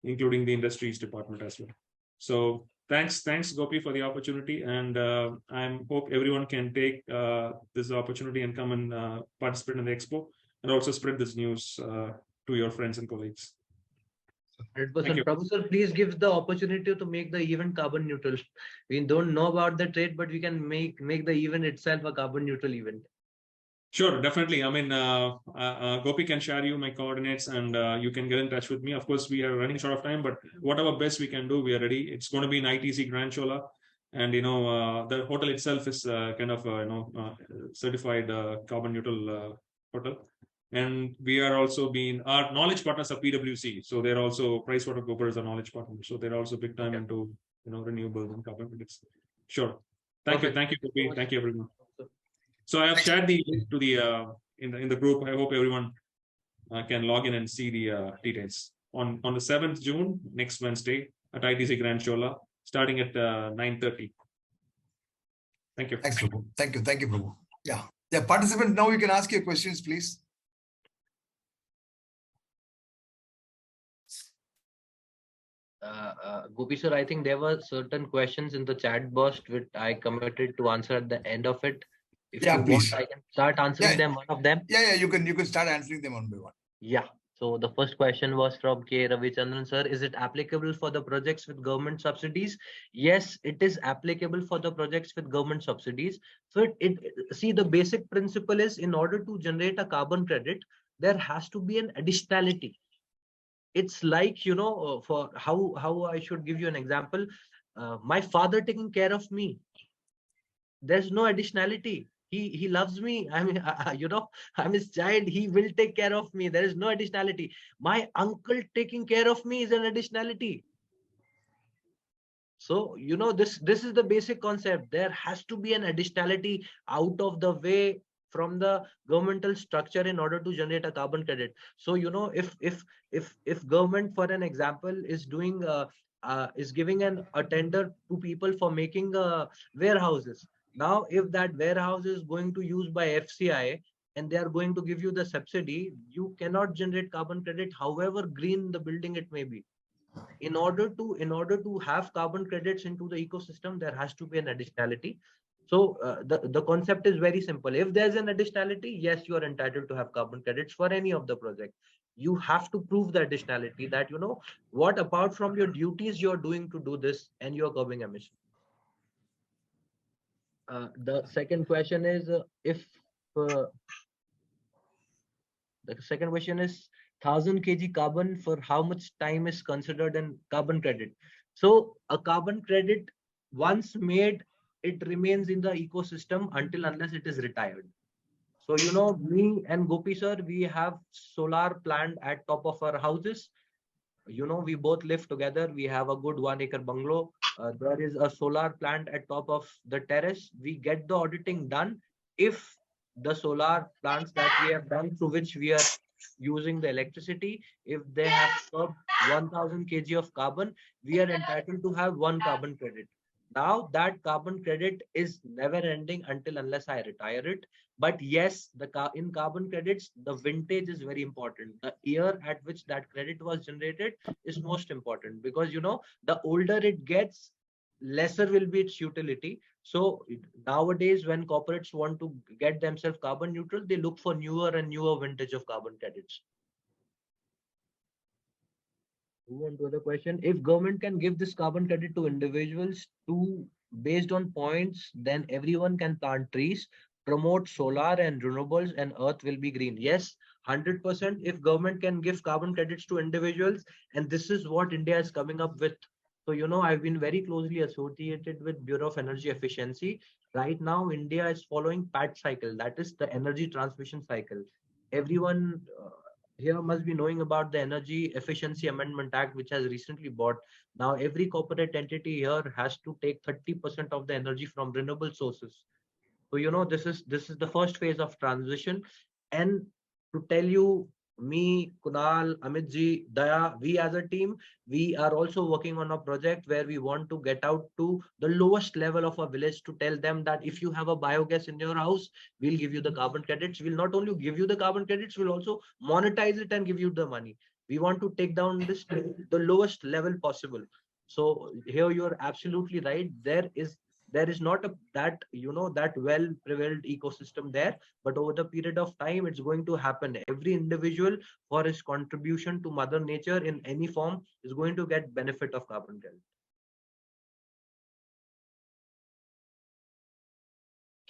including the Industries Department as well. So thanks Gopi for the opportunity, and I hope everyone can take this opportunity and come and participate in the expo, and also spread this news to your friends and colleagues. 100%. Prabhu sir, please give the opportunity to make the event carbon neutral. We don't know about the trade, but we can make the event itself a carbon neutral event. Sure, definitely. I mean, Gopi can share you my coordinates, and you can get in touch with me. Of course, we are running short of time, but whatever best we can do, we are ready. It's going to be in ITC Grand Chola, and the hotel itself is kind of certified carbon neutral hotel. And we are also our knowledge partners are PwC, so they're also PricewaterhouseCoopers are knowledge partners, so they're also big time into renewables and carbon credits. Sure. Thank you, Gopi. Thank you, everyone. So I have shared the link to the in the group. I hope everyone can log in and see the details on the 7th June, next Wednesday at ITC Grand Chola, starting at 9:30. Thank you. Thanks, Prabhu. Thank you, Prabhu. Yeah, participants, now you can ask your questions, please. Gopi sir, I think there were certain questions in the chat box which I committed to answer at the end of it. If you please. want, I can start answering them, one of them. Yeah, you can start answering them one by one. Yeah. So the first question was from K. Ravichandran sir. Is it applicable for the projects with government subsidies? Yes, it is applicable for the projects with government subsidies. So see, the basic principle is, in order to generate a carbon credit, there has to be an additionality. It's like, for how I should give you an example. My father taking care of me. There's no additionality. He loves me. I mean, I'm his child. He will take care of me. There is no additionality. My uncle taking care of me is an additionality. So, this is the basic concept. There has to be an additionality out of the way from the governmental structure in order to generate a carbon credit. So, if government, for an example, is doing is giving a tender to people for making warehouses. Now, if that warehouse is going to use by FCI, and they are going to give you the subsidy, you cannot generate carbon credit, however green the building it may be. In order to have carbon credits into the ecosystem, there has to be an additionality. So the concept is very simple. If there's an additionality, yes, you are entitled to have carbon credits for any of the project. You have to prove the additionality, that what apart from your duties you're doing to do this, and you're curbing emission. The second question is the second question is 1000 kg carbon for how much time is considered in carbon credit. So a carbon credit, once made, it remains in the ecosystem until unless it is retired. So me and Gopi sir, we have solar plant at top of our houses. We both live together. We have a good 1 acre bungalow. There is a solar plant at top of the terrace. We get the auditing done. If the solar plants that we have done, through which we are using the electricity, if they have stopped 1000 kg of carbon, we are entitled to have 1 carbon credit. Now that carbon credit is never ending until unless I retire it. But yes, in carbon credits, the vintage is very important. The year at which that credit was generated is most important, because the older it gets, lesser will be its utility. So nowadays, when corporates want to get themselves carbon neutral, they look for newer and newer vintage of carbon credits. Move on to the question. If government can give this carbon credit to individuals based on points, then everyone can plant trees, promote solar and renewables, and earth will be green. Yes, 100%. If government can give carbon credits to individuals, and this is what India is coming up with. So, I've been very closely associated with Bureau of Energy Efficiency. Right now, India is following PAT cycle, that is the energy transmission cycle. Everyone here must be knowing about the Energy Efficiency Amendment Act, which has recently bought. Now, every corporate entity here has to take 30% of the energy from renewable sources. So, this is the first phase of transition. And to tell you, me, Kunal, Amitji, Daya, we as a team, we are also working on a project where we want to get out to the lowest level of a village to tell them that if you have a biogas in your house, we'll give you the carbon credits. We'll not only give you the carbon credits, we'll also monetize it and give you the money. We want to take down this to the lowest level possible. So here you're absolutely right. There is not that well prevalent ecosystem there, but over the period of time it's going to happen. Every individual, for his contribution to mother nature in any form, is going to get benefit of carbon credit.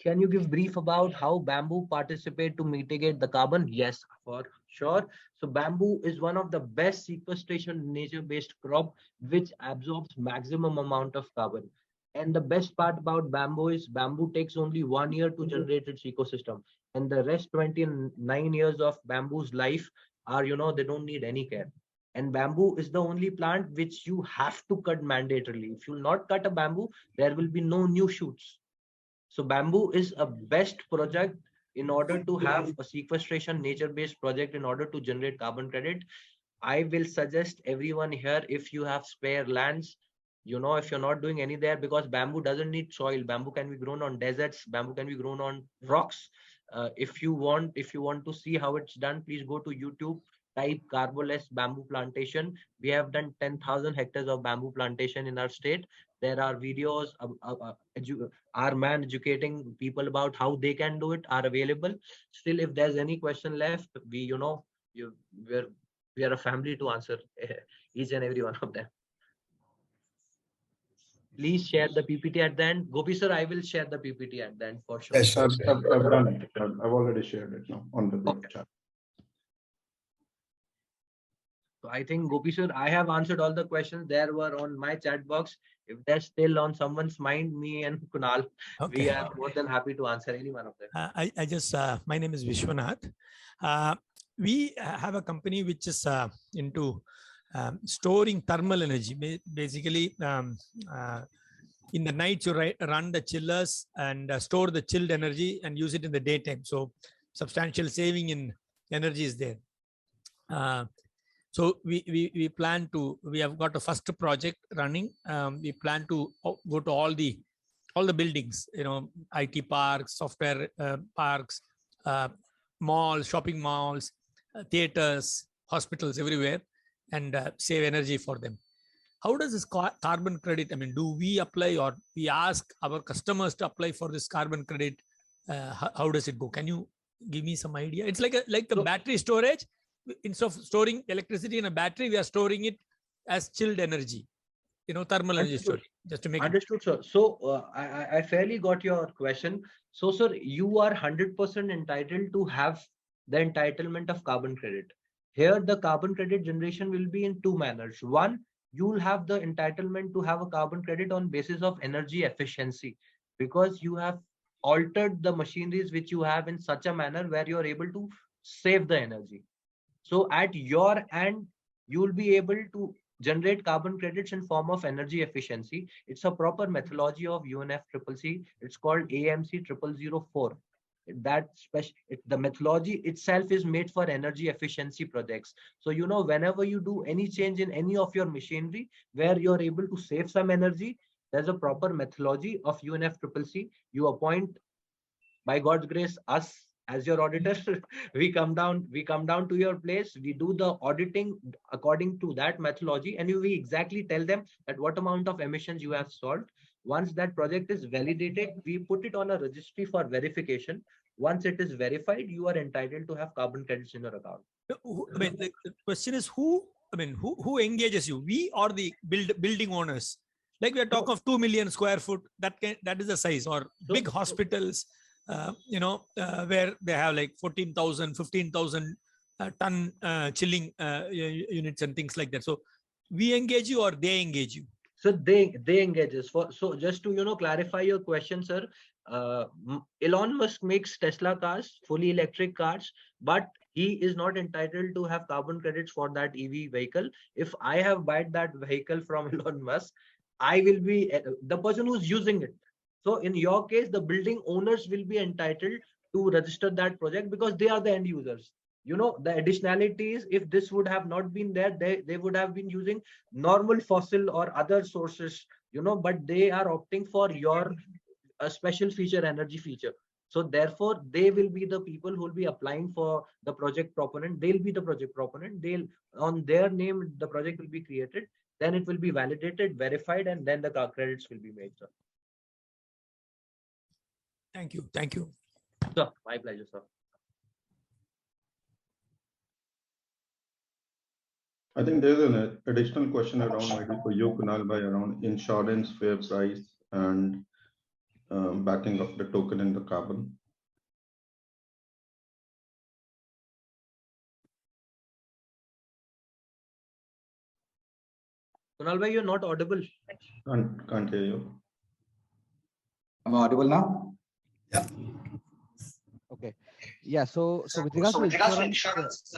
Can you give brief about how bamboo participate to mitigate the carbon? Yes, for sure. So bamboo is one of the best sequestration nature-based crop which absorbs maximum amount of carbon. And the best part about bamboo is bamboo takes only 1 year to generate its ecosystem. And the rest 29 years of bamboo's life are, they don't need any care. And bamboo is the only plant which you have to cut mandatorily. If you will not cut a bamboo, there will be no new shoots. So bamboo is a best project in order to have a sequestration nature-based project in order to generate carbon credit. I will suggest everyone here, if you have spare lands, if you're not doing any there, because bamboo doesn't need soil. Bamboo can be grown on deserts. Bamboo can be grown on rocks. If you want to see how it's done, please go to YouTube, type carboless bamboo plantation. We have done 10,000 hectares of bamboo plantation in our state. There are videos, our man educating people about how they can do it are available. Still, if there's any question left, we are a family to answer each and every one of them. Please share the PPT at the end. Gopi sir, I will share the PPT at the end for sure. Yes, sure. I've done it. I've already shared it now on the group chat. So I think Gopi sir, I have answered all the questions there were on my chat box. If they're still on someone's mind, me and Kunal, we are more than happy to answer any one of them. My name is Vishwanath. We have a company which is into storing thermal energy. Basically, in the night you run the chillers and store the chilled energy and use it in the daytime. So substantial saving in energy is there. So we plan to, we have got a first project running. We plan to go to all the buildings, IT parks, software parks, malls, shopping malls, theaters, hospitals everywhere, and save energy for them. How does this carbon credit? I mean, do we apply or we ask our customers to apply for this carbon credit? How does it go? Can you give me some idea? It's like a battery storage. Instead of storing electricity in a battery, we are storing it as chilled energy. Thermal energy storage. Just to make Understood, sir. So I fairly got your question. So, sir, you are 100% entitled to have the entitlement of carbon credit. Here, the carbon credit generation will be in two manners. One, you will have the entitlement to have a carbon credit on basis of energy efficiency, because you have altered the machineries which you have in such a manner where you are able to save the energy. So at your end, you will be able to generate carbon credits in form of energy efficiency. It's a proper methodology of UNFCCC. It's called AMC 0004. The methodology itself is made for energy efficiency projects. So whenever you do any change in any of your machinery where you're able to save some energy, there's a proper methodology of UNFCCC. You appoint, by God's grace, us as your auditor. we come down to your place, we do the auditing according to that methodology, and we exactly tell them that what amount of emissions you have solved. Once that project is validated, we put it on a registry for verification. Once it is verified, you are entitled to have carbon credits in your account. I mean, the question is who engages you? We or the building owners? Like we are talking of 2 million square foot. That is the size, or big hospitals. Where they have like 14,000, 15,000 ton chilling units and things like that. So we engage you or they engage you? So they engage us. So just to clarify your question, sir, Elon Musk makes Tesla cars, fully electric cars, but he is not entitled to have carbon credits for that EV vehicle. If I have bought that vehicle from Elon Musk, I will be the person who's using it. So in your case, the building owners will be entitled to register that project because they are the end users. The additionality is, if this would have not been there, they would have been using normal fossil or other sources, but they are opting for your special feature, energy feature. So therefore, they will be the people who will be applying for the project proponent. They'll be the project proponent. On their name, the project will be created. Then it will be validated, verified, and then the credits will be made, sir. Thank you. Thank you. Sir, my pleasure, sir. I think there's an additional question around maybe for you, Kunal, by around insurance, fair price, and backing of the token and the carbon. Kunal bhai, you're not audible. Can't hear you. Am I audible now? Yeah. Okay. Yeah. So with regards to insurance,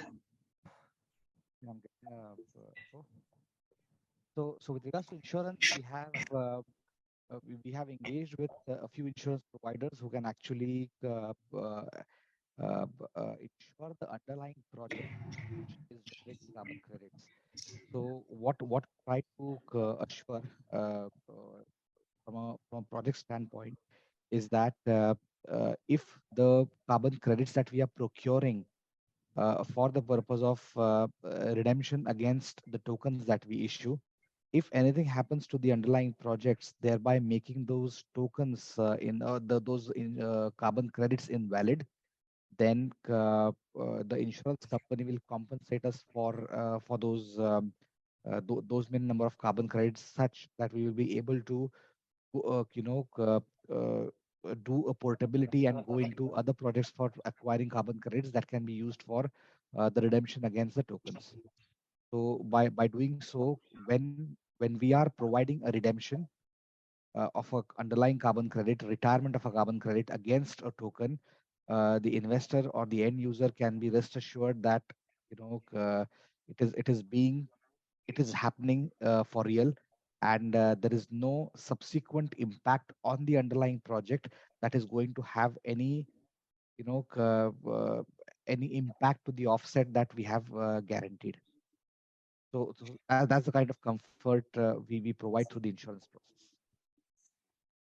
so with regards to insurance, we have engaged with a few insurance providers who can actually ensure the underlying project is generating carbon credits. So what try to assure from a project standpoint is that if the carbon credits that we are procuring for the purpose of redemption against the tokens that we issue, if anything happens to the underlying projects, thereby making those tokens those carbon credits invalid, then the insurance company will compensate us for those those minimum number of carbon credits, such that we will be able to do a portability and go into other projects for acquiring carbon credits that can be used for the redemption against the tokens. So by doing so, when we are providing a redemption of a underlying carbon credit, retirement of a carbon credit against a token, the investor or the end user can be rest assured that it is happening for real, and there is no subsequent impact on the underlying project that is going to have any any impact to the offset that we have guaranteed. So that's the kind of comfort we provide through the insurance process.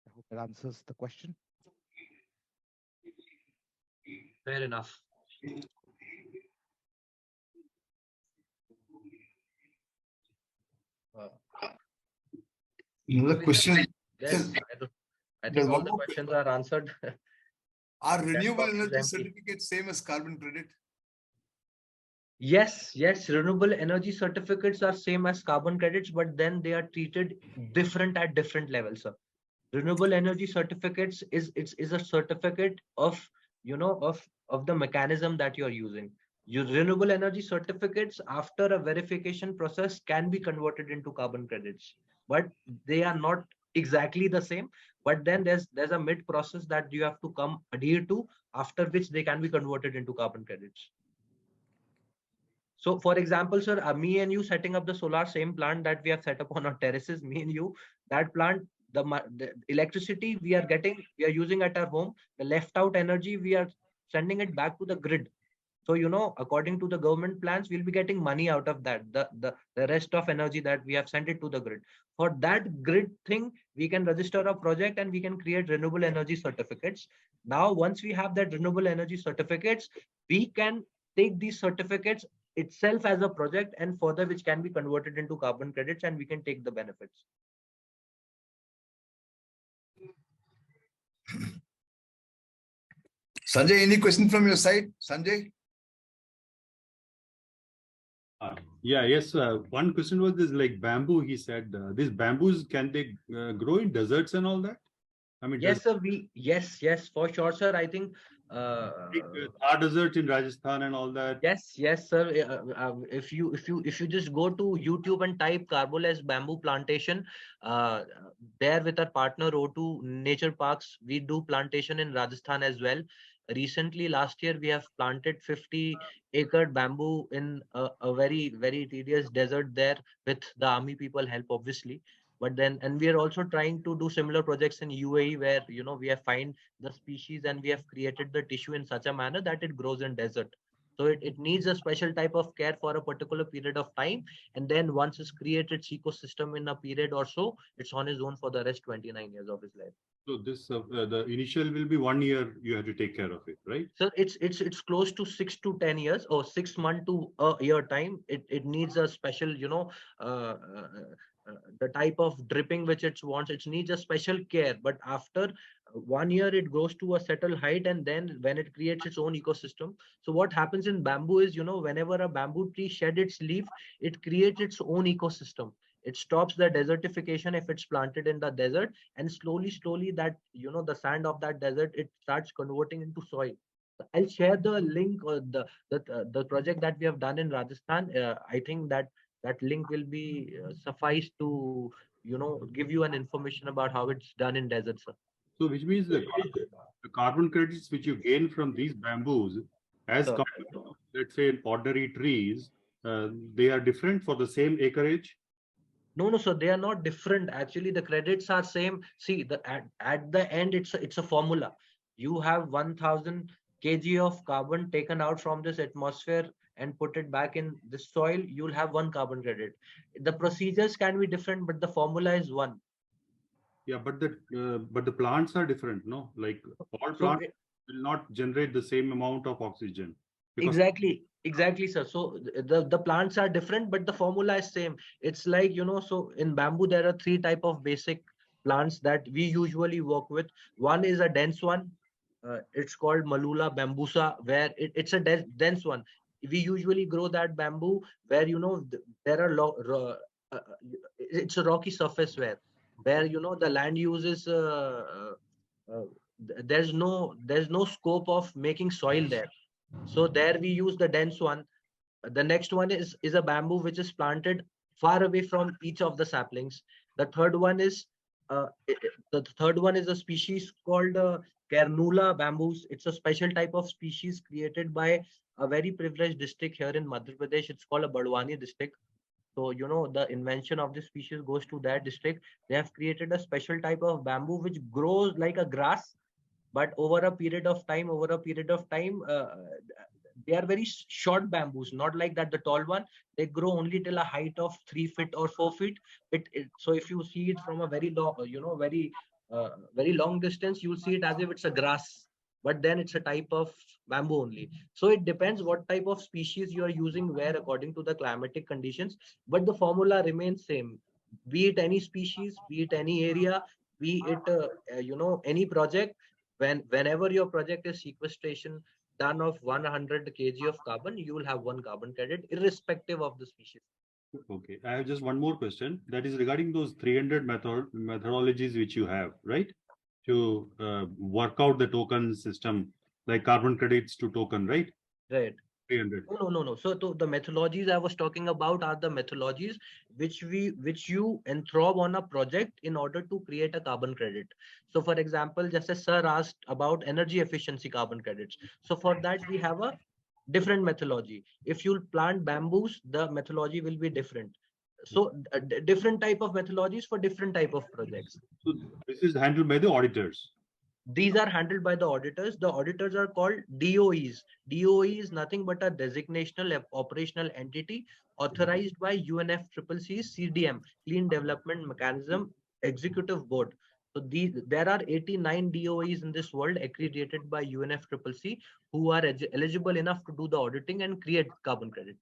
I hope that answers the question. Fair enough. Another question. Yes, I think all the questions are answered. Are renewable box is energy empty. certificates same as carbon credit? Yes, renewable energy certificates are same as carbon credits, but then they are treated different at different levels, sir. Renewable energy certificates is a certificate of, of the mechanism that you're using. Your renewable energy certificates after a verification process can be converted into carbon credits, but they are not exactly the same. But then there's a mid process that you have to come adhere to, after which they can be converted into carbon credits. So, for example, sir, me and you setting up the solar same plant that we have set up on our terraces, me and you, that plant, the electricity we are using at our home, the left out energy, we are sending it back to the grid. So, according to the government plans, we'll be getting money out of that, the rest of energy that we have sent it to the grid. For that grid thing, we can register a project and we can create renewable energy certificates. Now, once we have that renewable energy certificates, we can take these certificates itself as a project, and further which can be converted into carbon credits, and we can take the benefits. Sanjay, any question from your side? Sanjay? Yes. One question was this, like bamboo. He said these bamboos, can they grow in deserts and all that? I mean, Yes, sir. Yes, for sure, sir. I think Thar desert in Rajasthan and all that. yes, sir. If you just go to YouTube and type Carboless bamboo plantation, there with our partner O2 Nature Parks, we do plantation in Rajasthan as well. Recently, last year, we have planted 50-acre bamboo in a very tedious desert there with the army people help, obviously. But then, and we are also trying to do similar projects in UAE where, we have find the species and we have created the tissue in such a manner that it grows in desert. So it needs a special type of care for a particular period of time. And then once it's created its ecosystem in a period or so, it's on its own for the rest 29 years of his life. So this the initial will be 1 year. You have to take care of it, right? So it's close to 6 to 10 years or 6 months to a year time. It needs a special, the type of dripping which it wants. It needs a special care. But after 1 year, it goes to a settled height, and then when it creates its own ecosystem. So what happens in bamboo is, whenever a bamboo tree shed its leaf, it creates its own ecosystem. It stops the desertification if it's planted in the desert, and slowly that, the sand of that desert, it starts converting into soil. I'll share the link or the project that we have done in Rajasthan. I think that link will be suffice to, give you an information about how it's done in desert, sir. So which means the carbon credits which you gain from these bamboos, as compared to, let's say, in ordinary trees, they are different for the same acreage. No, so they are not different. Actually, the credits are same. See, at the end, it's a formula. You have 1,000 kg of carbon taken out from this atmosphere and put it back in the soil. You'll have 1 carbon credit. The procedures can be different, but the formula is one. Yeah, but the plants are different, no? Like all plants will not generate the same amount of oxygen. Exactly, sir. So the plants are different, but the formula is same. It's like, so in bamboo, there are 3 type of basic plants that we usually work with. One is a dense one. It's called Malula bambusa, where it's a dense one. We usually grow that bamboo where, there are it's a rocky surface where the land uses there's no scope of making soil there. So there we use the dense one. The next one is a bamboo which is planted far away from each of the saplings. The third one is a species called Carnula bamboos. It's a special type of species created by a very privileged district here in Madhya Pradesh. It's called a Badwani district. So, the invention of this species goes to that district. They have created a special type of bamboo which grows like a grass, but over a period of time, they are very short bamboos, not like that the tall one. They grow only till a height of 3 feet or 4 feet. So if you see it from a very long, very long distance, you'll see it as if it's a grass, but then it's a type of bamboo only. So it depends what type of species you are using where according to the climatic conditions, but the formula remains same. Be it any species, be it any area, be it any project. Whenever your project is sequestration done of 100 kg of carbon, you will have one carbon credit irrespective of the species. Okay, I have just one more question. That is regarding those 300 methodologies which you have, right? To work out the token system, like carbon credits to token, right? Right. 300. No. So the methodologies I was talking about are the methodologies which you enthrob on a project in order to create a carbon credit. So for example, just as sir asked about energy efficiency carbon credits. So for that we have a different methodology. If you plant bamboos, the methodology will be different. So different type of methodologies for different type of projects. So this is handled by the auditors. These are handled by the auditors. The auditors are called DOEs. DOE is nothing but a designational operational entity authorized by UNFCCC's CDM, Clean Development Mechanism Executive Board. So there are 89 DOEs in this world accredited by UNFCCC who are eligible enough to do the auditing and create carbon credit.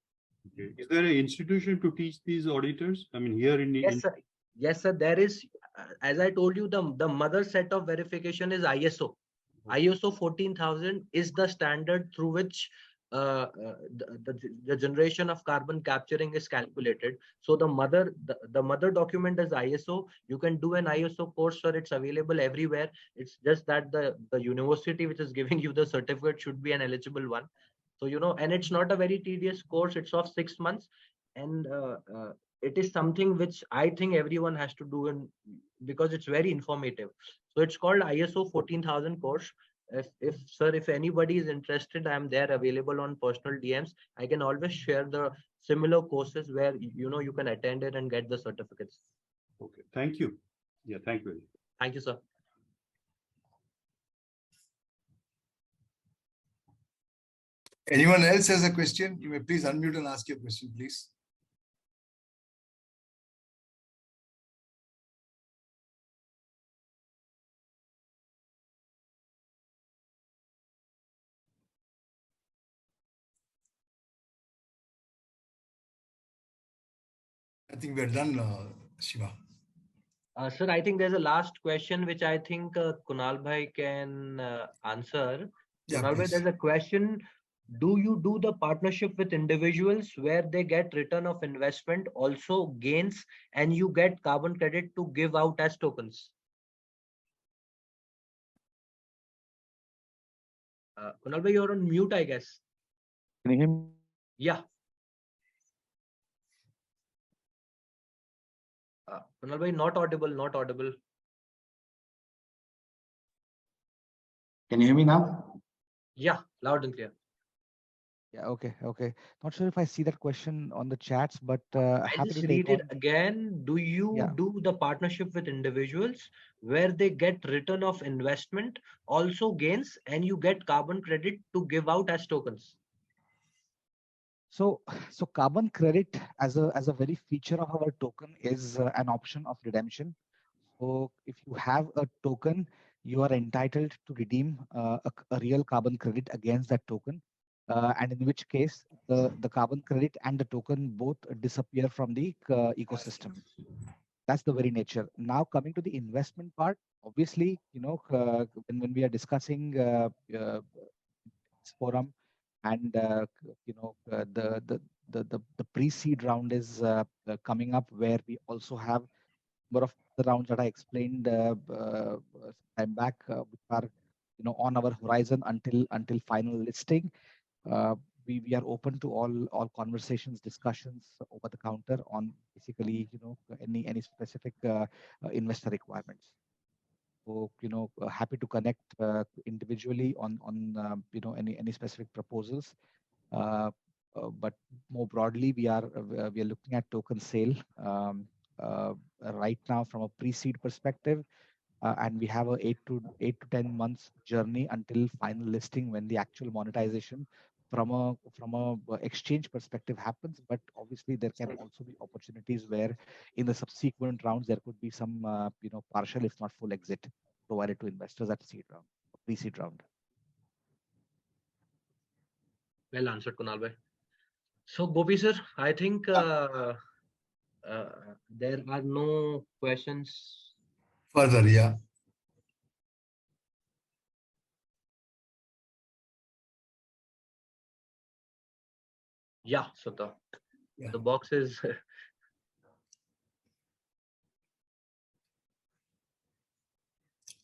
Okay. Is there an institution to teach these auditors? I mean, here in Yes, sir. Yes, sir. There is, as I told you, the mother set of verification is ISO. ISO 14000 is the standard through which the generation of carbon capturing is calculated. So the mother document is ISO. You can do an ISO course, sir. It's available everywhere. It's just that the university which is giving you the certificate should be an eligible one. So and it's not a very tedious course. It's of 6 months, and it is something which I think everyone has to do, because it's very informative. So it's called ISO 14000 course. If anybody is interested, I am there available on personal DMs. I can always share the similar courses where you can attend it and get the certificates. Okay, thank you. Yeah, thank you. Thank you, sir. Anyone else has a question? You may please unmute and ask your question, please. I think we're done, Shiva. Sir, I think there's a last question which I think Kunal Bhai can answer. Yeah, Kunal Bhai, please. there's a question. Do you do the partnership with individuals where they get return of investment, also gains, and you get carbon credit to give out as tokens? Kunal Bhai, you're on mute, I guess. Can you hear me? Yeah. Kunal Bhai, not audible, not audible. Can you hear me now? Yeah, loud and clear. Yeah, okay. Not sure if I see that question on the chats, but I happy just to read take it on. again. Do you do the partnership with individuals where they get return of investment, also gains, and you get carbon credit to give out as tokens? So carbon credit as a very feature of our token is an option of redemption. So if you have a token, you are entitled to redeem a real carbon credit against that token. And in which case the carbon credit and the token both disappear from the ecosystem. That's the very nature. Now coming to the investment part, obviously, when we are discussing this forum, and the pre-seed round is coming up, where we also have number of the rounds that I explained some time back, which are on our horizon until final listing. We are open to all conversations, discussions over the counter on basically any specific investor requirements. So happy to connect individually on any specific proposals. But more broadly, we are looking at token sale right now from a pre-seed perspective, and we have a 8 to 10 months journey until final listing, when the actual monetization from a exchange perspective happens. But obviously there can also be opportunities where in the subsequent rounds there could be some partial, if not full, exit provided to investors at seed round, pre-seed round. Well answered, Kunal bhai. So Gopi sir, I think there are no questions. Further, yeah. Yeah, so Yeah. the box is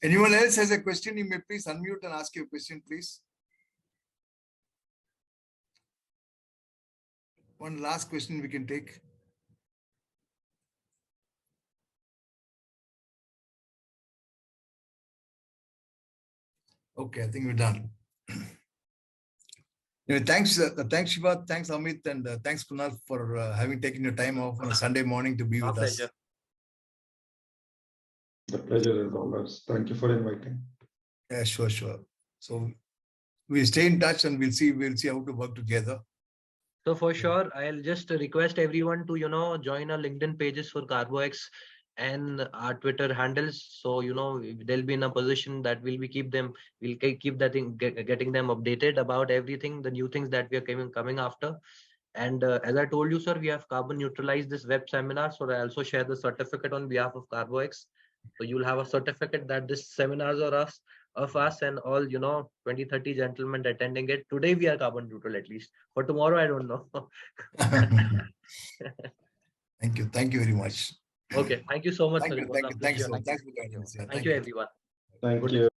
Anyone else has a question? You may please unmute and ask your question, please. One last question we can take. Okay, I think we're done. Anyway, thanks Shiva, thanks Amit, and thanks Kunal for having taken your time off on a Sunday morning to be our with us. pleasure. The pleasure is always. Thank you for inviting. Yeah, sure. So we stay in touch and we'll see how to work together. So for sure, I'll just request everyone to, join our LinkedIn pages for CarboX and our Twitter handles. So, they'll be in a position that we'll keep them getting them updated about everything, the new things that we are coming after. And as I told you, sir, we have carbon neutralized this web seminar. So I also share the certificate on behalf of CarboX. So you'll have a certificate that this seminars are of us and all, 20-30 gentlemen attending it. Today we are carbon neutral, at least. For tomorrow, I don't know. Thank you very much. Okay, thank you so much, sir. Thank you so much. Thanks for joining us. Yeah, Thank you, everyone. Thank Good you.